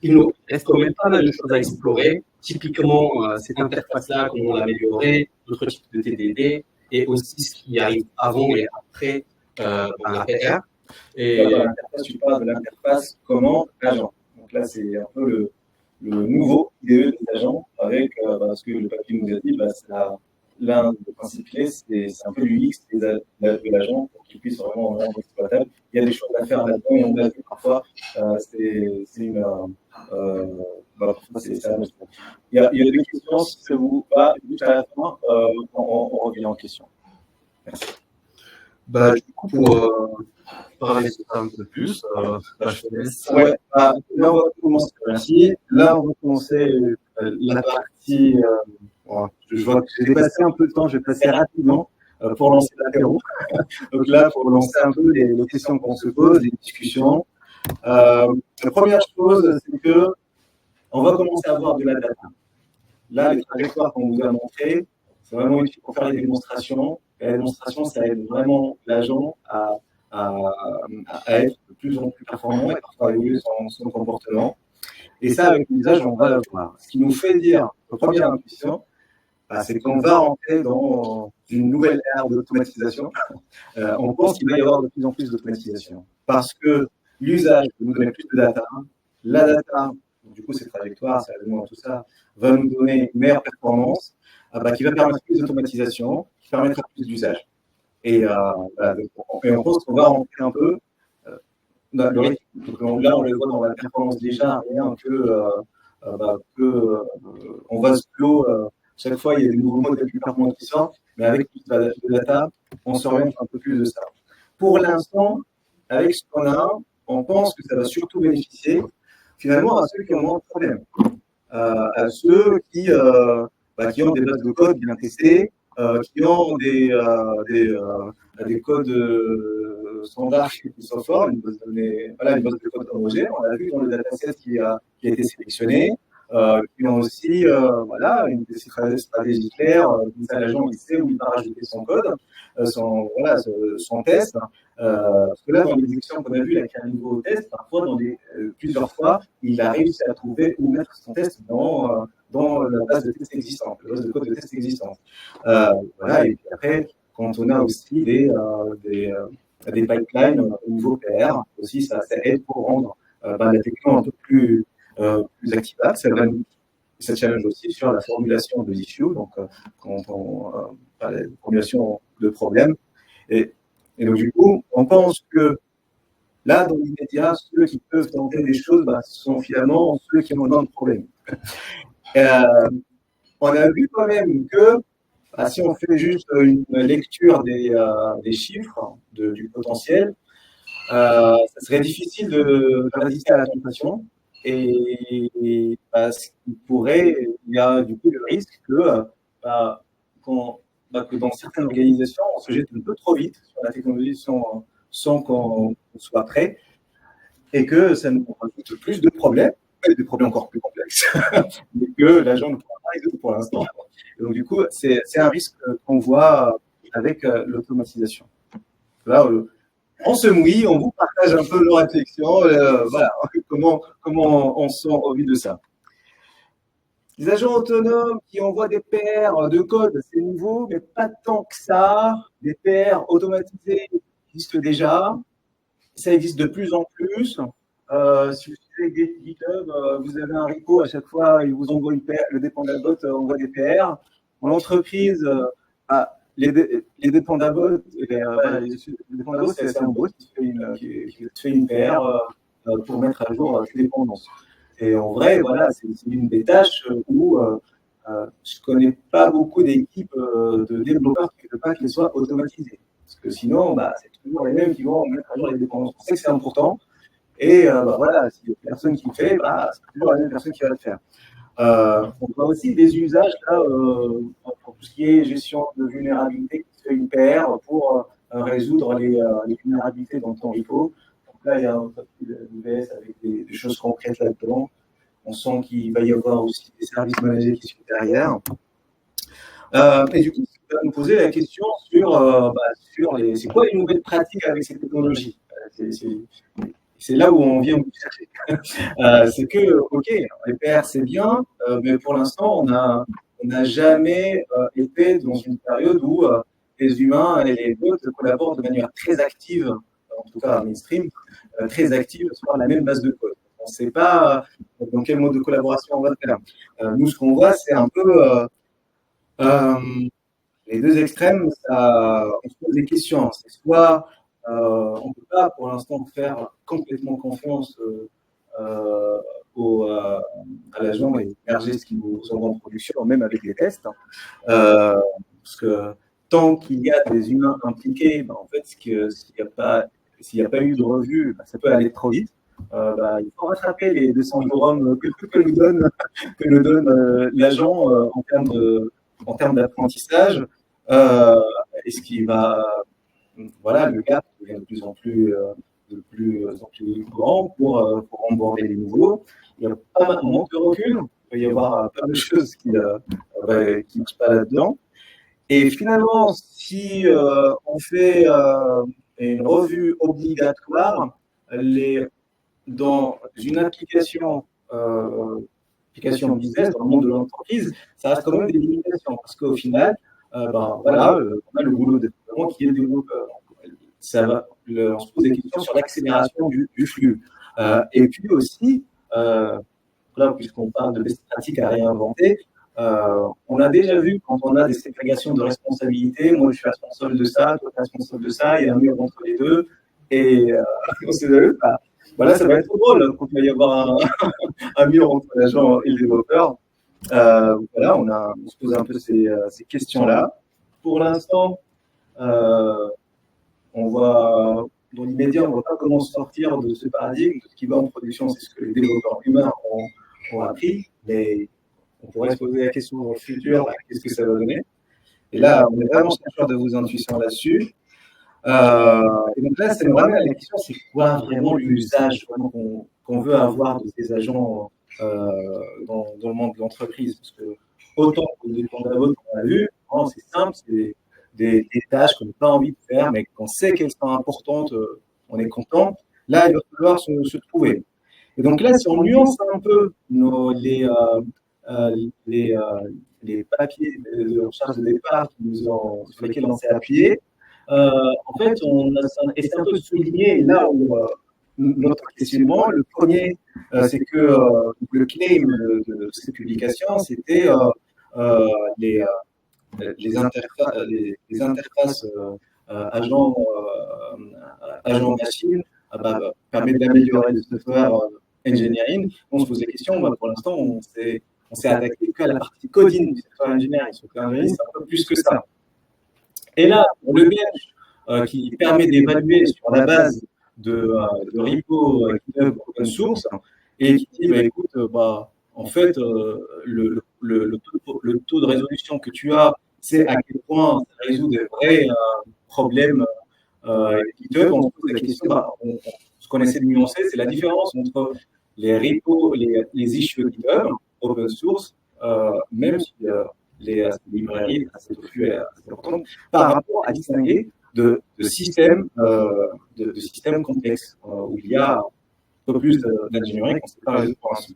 il nous reste quand même pas mal de choses à explorer. Typiquement, cette interface-là, comment l'améliorer, d'autres types de TDD, et aussi ce qui arrive avant et après la PR. Et l'interface, tu parles de l'interface comment agent. Donc là, c'est un peu le nouveau IDE des agents avec ce que le papier nous a dit, l'un des principes clés, c'est un peu l'UX de l'agent pour qu'il puisse vraiment rendre exploitable. Il y a des choses à faire là-dedans et on l'a vu parfois, c'est ça. Il y a des questions, si ça vous va, juste à la fin, on revient en question. Merci. Du coup, pour parler de ça un peu plus, je te laisse. Ouais, là, on va commencer. Merci. Là, on va commencer la partie. Je vois que j'ai dépassé un peu de temps, je vais passer rapidement pour lancer l'apéro. Donc là, pour lancer un peu les questions qu'on se pose, les discussions. La première chose, c'est que on va commencer à avoir de la data. Là, les trajectoires qu'on vous a montrées, c'est vraiment utile pour faire les démonstrations. Et la démonstration, ça aide vraiment l'agent à être de plus en plus performant et parfois à évoluer son comportement. Et ça, avec l'usage, on va le voir. Ce qui nous fait dire, notre première intuition, c'est qu'on va rentrer dans une nouvelle ère d'automatisation. On pense qu'il va y avoir de plus en plus d'automatisation parce que l'usage va nous donner plus de data. La data, du coup, ces trajectoires, ces événements, tout ça, va nous donner une meilleure performance qui va permettre plus d'automatisation, qui permettra plus d'usage. Et on pense qu'on va rentrer un peu dans le rythme. Donc là, on le voit dans la performance déjà, rien on va se clôt. Chaque fois, il y a des nouveaux modèles plus performants qui sortent, mais avec plus de data, on s'oriente un peu plus de ça. Pour l'instant, avec ce qu'on a, on pense que ça va surtout bénéficier finalement à ceux qui ont moins de problèmes, à ceux qui ont des bases de code bien testées, qui ont des codes standards qui sont forts, une base de code homogène. On l'a vu dans le dataset qui a été sélectionné. Qui ont aussi une stratégie claire, l'agent il sait où il va rajouter son code, son test. Parce que là, dans les exceptions qu'on a vues avec un nouveau test, parfois, plusieurs fois, il a réussi à trouver où mettre son test dans la base de test existante, la base de code de test existante. Et puis après, quand on a aussi des pipelines au niveau PR, aussi, ça aide pour rendre la techno un peu plus activable. Ça challenge aussi sur la formulation de issues, donc quand on parle de formulation de problèmes. Et donc, du coup, on pense que là, dans l'immédiat, ceux qui peuvent tenter des choses sont finalement ceux qui ont moins de problèmes. On a vu quand même que si on fait juste une lecture des chiffres du potentiel, ça serait difficile de résister à la tentation. Et il y a du coup le risque que dans certaines organisations, on se jette un peu trop vite sur la technologie sans qu'on soit prêt et que ça nous rajoute plus de problèmes, des problèmes encore plus complexes, mais que l'agent ne pourra pas résoudre pour l'instant. Donc du coup, c'est un risque qu'on voit avec l'automatisation. Là, on se mouille, on vous partage un peu nos réflexions, comment on se sent au vu de ça. Les agents autonomes qui envoient des PR de code, c'est nouveau, mais pas tant que ça. Des PR automatisés existent déjà. Ça existe de plus en plus. Si vous suivez GitHub, vous avez un repo, à chaque fois, il vous envoie une PR, le dépendabot envoie des PR. En entreprise, les dépendabot, c'est un bot qui fait une PR pour mettre à jour les dépendances. Et en vrai, voilà, c'est une des tâches où je ne connais pas beaucoup d'équipes de développeurs qui ne veulent pas qu'elles soient automatisées. Parce que sinon, bah, c'est toujours les mêmes qui vont mettre à jour les dépendances. On sait que c'est important. Et bah, voilà, si il y a personne qui le fait, bah, c'est toujours la même personne qui va le faire. On voit aussi des usages là, pour tout ce qui est gestion de vulnérabilité qui se fait une PR pour résoudre les vulnérabilités dans le temps repo. Donc là, il y a un peu d'UVS avec des choses concrètes là-dedans. On sent qu'il va y avoir aussi des services managés qui sont derrière. Et du coup, ça va nous poser la question sur c'est quoi les nouvelles pratiques avec ces technologies. C'est là où on vient vous chercher. C'est que, ok, les PR c'est bien, mais pour l'instant, on n'a jamais été dans une période où les humains et les bots collaborent de manière très active, en tout cas mainstream, très active sur la même base de code. On ne sait pas dans quel mode de collaboration on va faire. Nous, ce qu'on voit, c'est un peu les deux extrêmes, on se pose des questions. C'est soit on ne peut pas pour l'instant faire complètement confiance à l'agent et merger ce qui nous envoie en production, même avec les tests. Parce que tant qu'il y a des humains impliqués, en fait, s'il n'y a pas eu de revue, ça peut aller trop vite. Il faut rattraper les 200 forums que nous donne l'agent en termes d'apprentissage. Et ce qui va, voilà, le gap devient de plus en plus grand pour emborder les nouveaux. Il y a pas mal de manque de recul. Il peut y avoir pas mal de choses qui ne marchent pas là-dedans. Et finalement, si on fait une revue obligatoire, dans une application business, dans le monde de l'entreprise, ça reste quand même des limitations. Parce qu'au final, voilà, on a le boulot de développement qui est développeur. On se pose des questions sur l'accélération du flux. Et puis aussi, là, puisqu'on parle de best pratiques à réinventer, on a déjà vu quand on a des ségrégations de responsabilités, moi je suis responsable de ça, toi tu es responsable de ça, il y a un mur entre les deux, et on s'est dit, voilà, ça va être drôle quand il va y avoir un mur entre l'agent et le développeur. Voilà, on se pose un peu ces questions-là. Pour l'instant, on voit, dans l'immédiat, on ne voit pas comment sortir de ce paradigme. De ce qui va en production, c'est ce que les développeurs humains ont appris, mais on pourrait se poser la question dans le futur, qu'est-ce que ça va donner? Et là, on est vraiment chercheur de vos intuitions là-dessus. Et donc là, c'est vraiment la question, c'est quoi vraiment l'usage qu'on veut avoir de ces agents dans le monde de l'entreprise? Parce que autant que les fondamentaux qu'on a vus, c'est simple, c'est des tâches qu'on n'a pas envie de faire, mais qu'on sait qu'elles sont importantes, on est content. Là, il va falloir se trouver. Et donc là, si on nuance un peu les papiers de recherche de départ sur lesquels on s'est appuyé, en fait, on a essayé un peu de souligner là où notre questionnement. Le premier, c'est que le claim de ces publications, c'était les interfaces agent-machine permettent d'améliorer le software engineering. On se pose des questions. Pour l'instant, on s'est attaqué qu'à la partie coding du software engineering. Software engineering, c'est un peu plus que ça. Et là, le bench qui permet d'évaluer sur la base de repo GitHub open source et qui dit, écoute, en fait, le taux de résolution que tu as, c'est à quel point ça résout des vrais problèmes GitHub. On se pose la question, ce qu'on essaie de nuancer, c'est la différence entre les repos, les issues GitHub open source, même si les librairies assez importantes, par rapport à distinguer de systèmes complexes où il y a un peu plus d'ingénierie qu'on ne sait pas résoudre pour l'instant.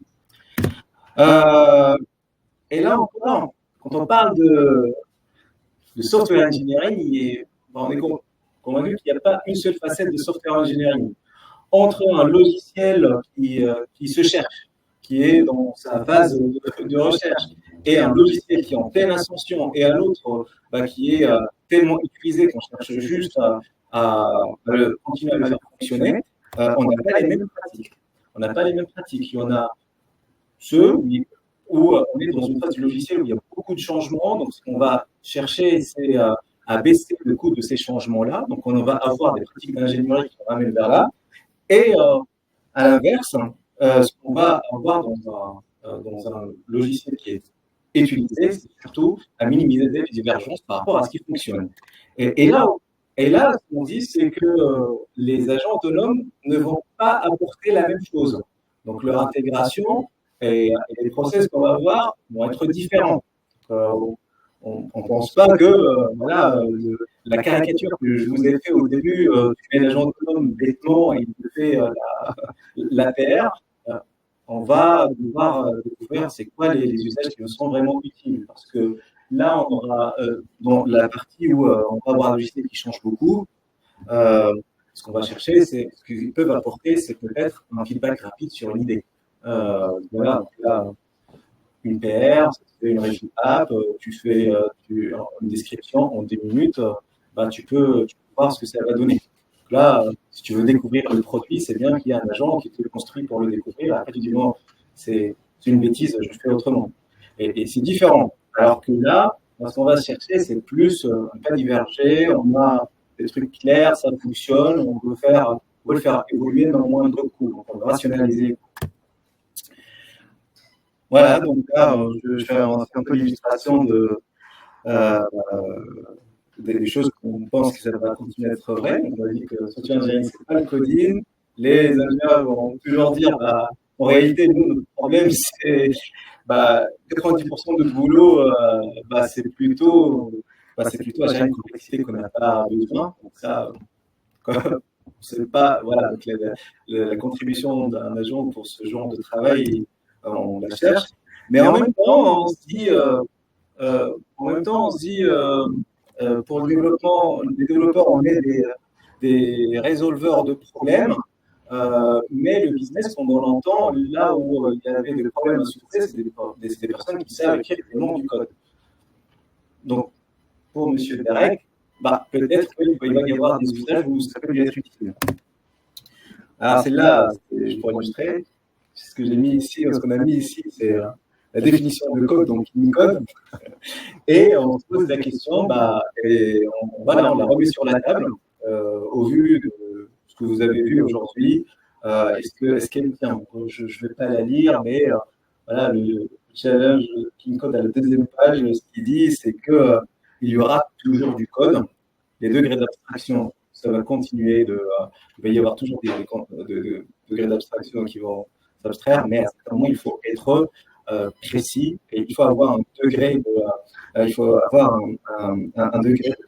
Et là encore, quand on parle de software engineering, on est convaincu qu'il n'y a pas une seule facette de software engineering. Entre un logiciel qui se cherche, qui est dans sa phase de recherche, et un logiciel qui est en pleine ascension, et un autre qui est tellement utilisé qu'on cherche juste à continuer à le faire fonctionner, on n'a pas les mêmes pratiques. Il y en a ceux où on est dans une phase du logiciel où il y a beaucoup de changements. Donc, ce qu'on va chercher, c'est à baisser le coût de ces changements-là. Donc, on va avoir des pratiques d'ingénierie qui vont amener vers là. Et à l'inverse, ce qu'on va avoir dans un logiciel qui est utilisé, c'est surtout à minimiser les divergences par rapport à ce qui fonctionne. Et là, ce qu'on dit, c'est que les agents autonomes ne vont pas apporter la même chose. Donc, leur intégration et les process qu'on va avoir vont être différents. On ne pense pas que voilà, la caricature que je vous ai fait au début, tu mets l'agent autonome bêtement et il te fait l'APR, on va devoir découvrir c'est quoi les usages qui nous seront vraiment utiles. Parce que là, on aura dans la partie où on va avoir un logiciel qui change beaucoup, ce qu'on va chercher, c'est ce qu'ils peuvent apporter, c'est peut-être un feedback rapide sur une idée. Voilà, donc là, une PR, tu fais une review app, tu fais une description en 2 minutes, bah, tu peux voir ce que ça va donner. Donc là, si tu veux découvrir le produit, c'est bien qu'il y ait un agent qui te le construit pour le découvrir. Après, tu dis non, c'est une bêtise, je fais autrement. Et c'est différent. Alors que là, ce qu'on va chercher, c'est plus un cas divergé, on a des trucs clairs, ça fonctionne, on veut le faire évoluer dans le moindre coût. Donc, on va rationaliser. Voilà, donc là, je fais un peu l'illustration des choses qu'on pense que ça va continuer à être vrai. On a dit que software engineering, ce n'est pas le coding. Les ingénieurs vont toujours dire, bah, en réalité, nous, notre problème, c'est 90% de boulot, c'est plutôt à gérer une complexité qu'on n'a pas besoin. Donc ça, c'est pas, voilà, donc la contribution d'un agent pour ce genre de travail, on la cherche. Mais en même temps, on se dit, pour le développement, les développeurs, on est des résolveurs de problèmes, mais le business, pendant longtemps, là où il y avait des problèmes à soulever, c'est des personnes qui savent écrire le nom du code. Donc, pour M. Derek, peut-être qu'il va y avoir des usages où ça peut lui être utile. Alors, celle-là, je pourrais illustrer. Ce que j'ai mis ici, ce qu'on a mis ici, c'est la définition de code, donc Unicode. Et on se pose la question, on la remet sur la table, au vu de ce que vous avez vu aujourd'hui. Est-ce qu'elle tient? Je ne vais pas la lire, mais voilà, le challenge Unicode à la deuxième page, ce qu'il dit, c'est qu'il y aura toujours du code. Les degrés d'abstraction, ça va continuer il va y avoir toujours des degrés d'abstraction qui vont s'abstraire, mais à un moment, il faut être précis et il faut avoir un degré de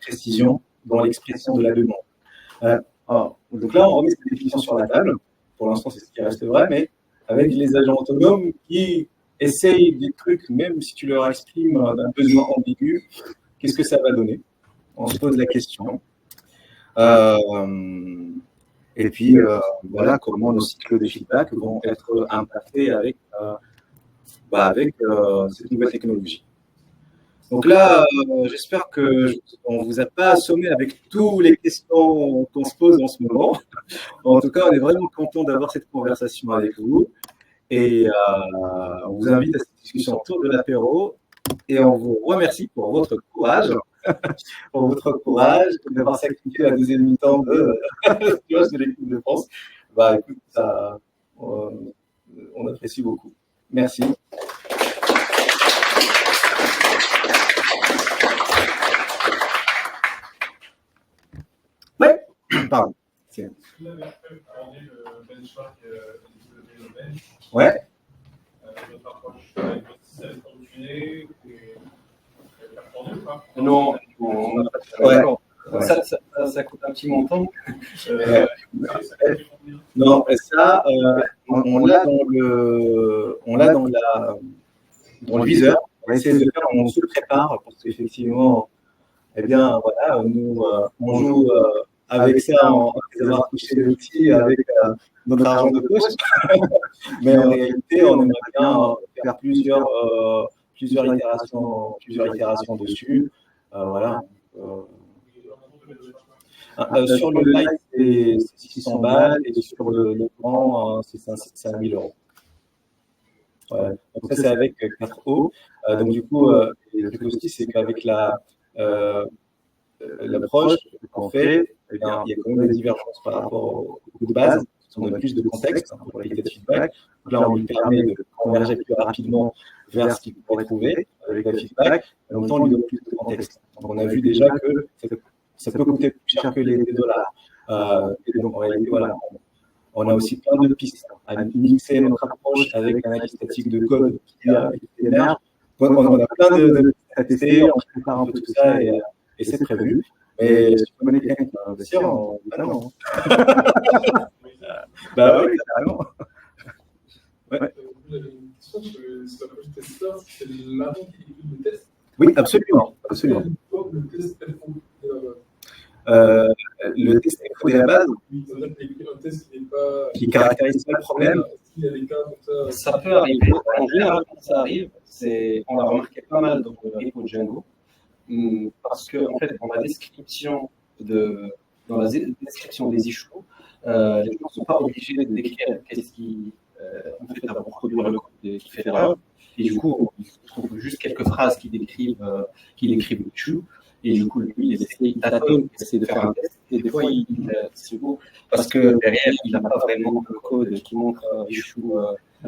précision dans l'expression de la demande. Donc là, on remet cette définition sur la table. Pour l'instant, c'est ce qui reste vrai, mais avec les agents autonomes qui essayent des trucs, même si tu leur exprimes un besoin ambigu, qu'est-ce que ça va donner? On se pose la question. Et puis, voilà comment nos cycles de feedback vont être impactés avec cette nouvelle technologie. Donc là, j'espère qu'on ne vous a pas assommé avec toutes les questions qu'on se pose en ce moment. En tout cas, on est vraiment content d'avoir cette conversation avec vous. Et on vous invite à cette discussion autour de l'apéro. Et on vous remercie pour votre courage, d'avoir sacrifié la deuxième mi-temps de l'équipe de France. Écoute, ça, on apprécie beaucoup. Merci. Ouais, pardon. Vous avez abordé le benchmark de Ouais. Votre approche avec votre système fonctionné et performé ou pas? Non, on n'a pas fait Ça coûte un petit montant. Ça coûte combien? Non, ça, on l'a dans le viseur. On va essayer de le faire, on se le prépare parce qu'effectivement, eh bien, voilà, nous, on joue avec ça, après avoir touché l'outil avec notre argent de poche. Mais en réalité, on aimerait bien faire plusieurs itérations dessus. Voilà. Sur le light, c'est 600 balles et sur le grand, c'est 1 000 €. Ouais. Donc ça, c'est avec 4O. Donc du coup, le truc aussi, c'est qu'avec l'approche qu'on fait, eh bien, il y a quand même des divergences par rapport au coup de base. On a plus de contexte pour la qualité de feedback. Donc là, on lui permet de converger plus rapidement vers ce qu'il pourrait trouver avec le feedback, et en même temps, on lui donne plus de contexte. Donc on a vu déjà que ça peut coûter plus cher que les dollars. Et donc en réalité, voilà, on a aussi plein de pistes à mixer notre approche avec l'analyse statique de code qui émerge. On a plein de à tester, on prépare un peu tout ça et c'est prévu. Mais si tu connais quelqu'un qui va investir, non. Bah oui, carrément. Ouais. J'avais une question sur l'approche testeur, c'est l'avant qui écoute le test. Oui, absolument. Le test, le test est codé à la base, oui, ça veut dire qu'il écrit un test qui n'est pas. qui caractérise pas le problème. S'il y a des cas comme ça. Ça peut arriver. En général, quand ça arrive, on l'a remarqué pas mal dans le repo Django, parce que en fait, dans la description des issues, les gens ne sont pas obligés de décrire qu'est-ce qui en fait va reproduire le code qui fait l'erreur. Et du coup, ils trouvent juste quelques phrases qui décrivent l'issue. Et du coup, lui, il essaie de faire un test. Et des fois, c'est beau. Parce que derrière, il n'a pas vraiment le code qui montre l'issue.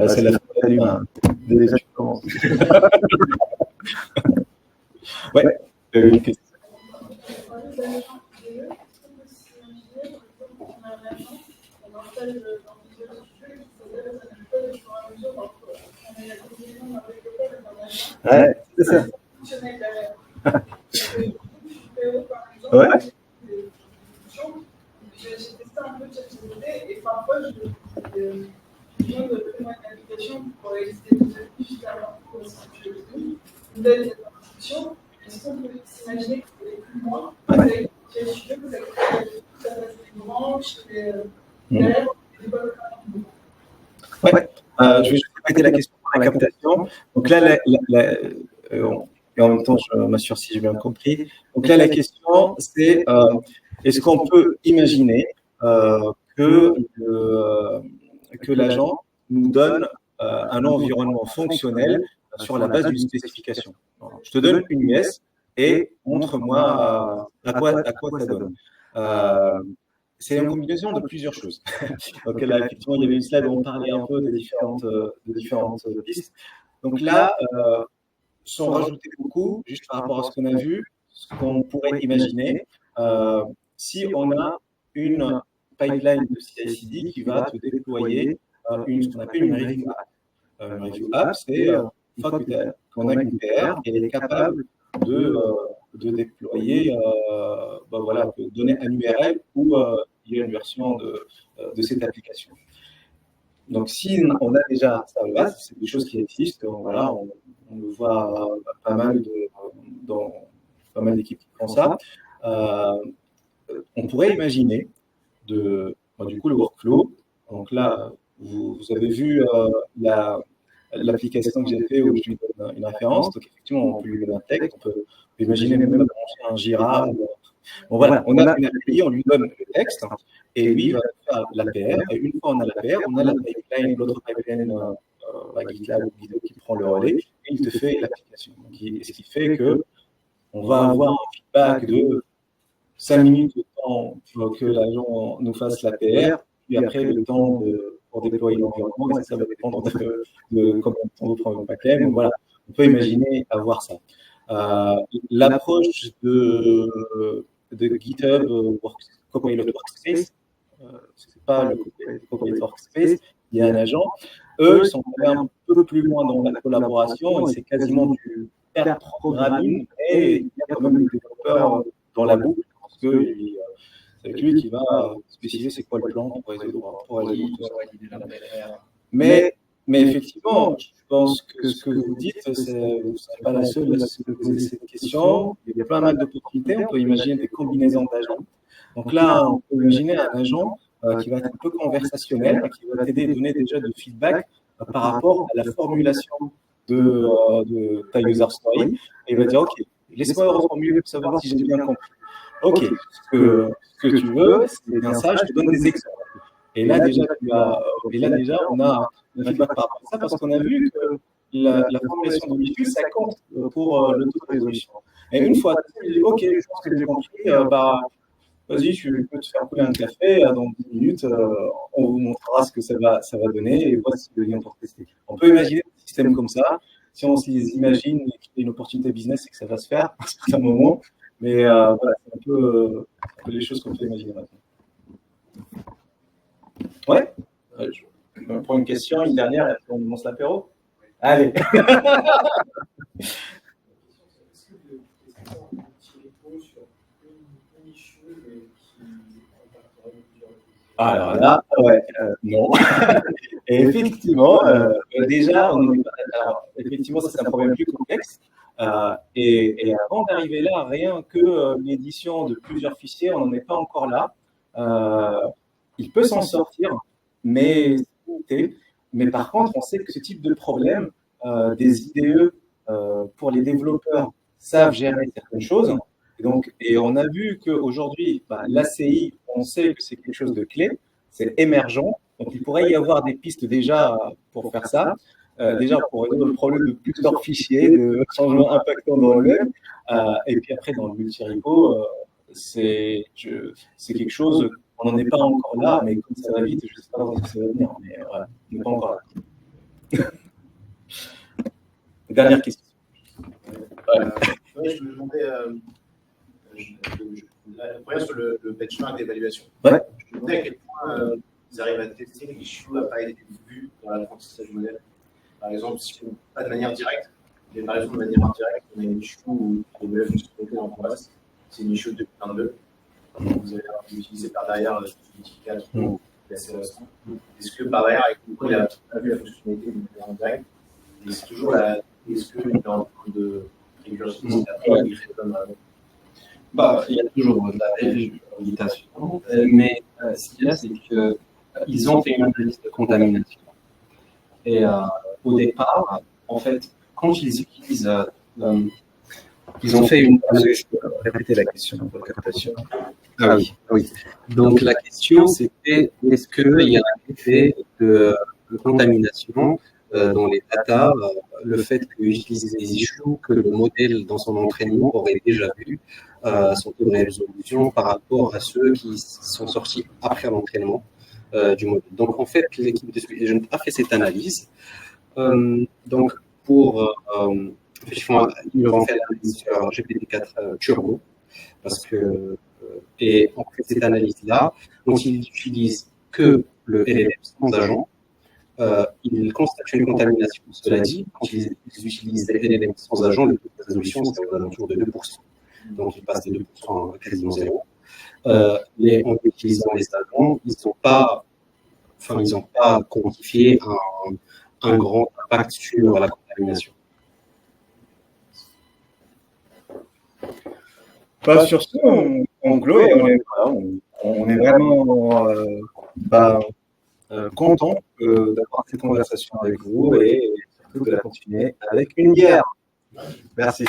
C'est la faute à l'humain. Déjà, je commence. Ouais. Une question. Ouais, c'est ça. Ouais. J'ai testé un peu ChatGPT et parfois je viens de créer une application pour exister des objectifs pour une belle instruction. Est-ce qu'on peut s'imaginer que c'est aller plus loin avec ChatGPT, vous avez des branches, derrière, des bonnes. Ouais. Je vais juste répéter la question pour la captation. Donc là, et en même temps, je m'assure si j'ai bien compris. Donc là, la question, c'est est-ce qu'on peut imaginer que l'agent nous donne un environnement fonctionnel sur la base d'une spécification. Je te donne une US et montre-moi à quoi ça donne. C'est une combinaison de plusieurs choses. Donc là, effectivement, il y avait une slide où on parlait un peu des différentes pistes. Donc là, sans rajouter beaucoup, juste par rapport à ce qu'on a vu, ce qu'on pourrait imaginer, si on a une pipeline de CI/CD qui va te déployer ce qu'on appelle une review app. Une review app, c'est une fois qu'on a une PR, elle est capable de déployer, de donner un URL où il y a une version de cette application. Donc, si on a déjà ça à la base, c'est des choses qui existent. Voilà, on le voit pas mal dans pas mal d'équipes qui font ça. On pourrait imaginer du coup le workflow. Donc là, vous avez vu l'application que j'ai fait où je lui donne une référence. Donc effectivement, on peut lui donner un texte, on peut imaginer même brancher un Jira. Bon voilà, on a une API, on lui donne le texte et lui il va faire l'APR. Et une fois on a l'APR, on a la pipeline, l'autre pipeline GitLab ou Git qui prend le relais et il te fait l'application. Ce qui fait que on va avoir un feedback de 5 minutes de temps que l'agent nous fasse l'APR, puis après le temps pour déployer l'environnement, et ça va dépendre de combien de temps vous prenez le paquet. Donc voilà, on peut imaginer avoir ça. L'approche de GitHub Copilot Workspace, c'est pas le Copilot Workspace, il y a un agent. Eux, ils sont un peu plus loin dans la collaboration et c'est quasiment du pair programming, et il y a quand même le développeur dans la boucle parce que c'est lui qui va spécifier c'est quoi le plan pour résoudre mais effectivement, je pense que ce que vous dites, vous ne serez pas la seule à se poser cette question. Il y a pas mal d'opportunités. On peut imaginer des combinaisons d'agents. Donc là, on peut imaginer un agent qui va être un peu conversationnel, qui va t'aider à donner déjà du feedback par rapport à la formulation de ta user story. Et il va dire, OK, laisse-moi reformuler pour savoir si j'ai bien compris. OK, ce que tu veux, c'est bien ça, je te donne des exemples. Et là, déjà, on a un feedback par rapport à ça parce qu'on a vu que la formulation de l'issue, ça compte pour le taux de résolution. Et une fois, tu dis, OK, je pense que j'ai compris, vas-y, tu peux te faire couler un café, dans 10 minutes, on vous montrera ce que ça va donner et voici le lien pour tester. On peut imaginer un système comme ça. Si on se les imagine qu'il y a une opportunité business, c'est que ça va se faire à un certain moment. Mais voilà, c'est un peu les choses qu'on peut imaginer maintenant. Ouais, je prends une question, une dernière, et après on lance l'apéro. Allez. Est-ce que le petit sur une issue qui impacterait plusieurs? Alors là, ouais, non. Et effectivement, déjà, effectivement, ça c'est un problème plus complexe. Et avant d'arriver là, rien que l'édition de plusieurs fichiers, on n'en est pas encore là. Il peut s'en sortir, mais par contre, on sait que ce type de problème, des IDE pour les développeurs savent gérer certaines choses. Et on a vu qu'aujourd'hui, l'ACI, on sait que c'est quelque chose de clé, c'est émergent. Donc, il pourrait y avoir des pistes déjà pour faire ça. Déjà, pour résoudre le problème de plusieurs fichiers, de changements impactants dans le web. Et puis après, dans le multi-repo, c'est quelque chose, on n'en est pas encore là, mais comme ça va vite, je ne sais pas quand ça va venir. Mais voilà, on n'est pas encore là. Dernière question. Je me demandais, la première sur le benchmark d'évaluation. Ouais. Je me demandais à quel point ils arrivent à tester que l'issue n'a pas été vue dans l'apprentissage du modèle. Par exemple, si on pas de manière directe, mais par exemple de manière indirecte, on a une issue où les modèles fonctionnalité en place, c'est une issue de 2022. Vous allez utiliser par derrière l'identificateur assez récent. Est-ce que par derrière, avec le il a vu la fonctionnalité de manière indirecte, et c'est toujours est-ce qu'il est en train de régurgiter après il fait comme il y a toujours de la réhabilitation, mais ce qu'il y a, c'est qu'ils ont fait une analyse de contamination. Et au départ, en fait, quand ils utilisent, ils ont fait une. Je peux répéter la question pour captation. Ah oui. Donc la question, c'était est-ce qu'il y a un effet de contamination dans les data, le fait qu'utiliser des issues que le modèle dans son entraînement aurait déjà vu son taux de résolution par rapport à ceux qui sont sortis après l'entraînement du modèle. Donc en fait, l'équipe de Squid Agent a fait cette analyse. Donc pour ils vont faire l'analyse sur GPT-4 Turbo parce que et on fait cette analyse-là. Donc ils n'utilisent que le LLM sans agent. Ils constatent une contamination. Cela dit, quand ils utilisent les LLM sans agent, le taux de résolution, c'est aux alentours de 2%. Donc, ils passent de 2% à quasiment 0. Mais en utilisant les agents, ils n'ont pas quantifié un grand impact sur la contamination. Sur ce, on clôt et on est vraiment content d'avoir cette conversation avec vous et surtout de la continuer avec une bière. Merci.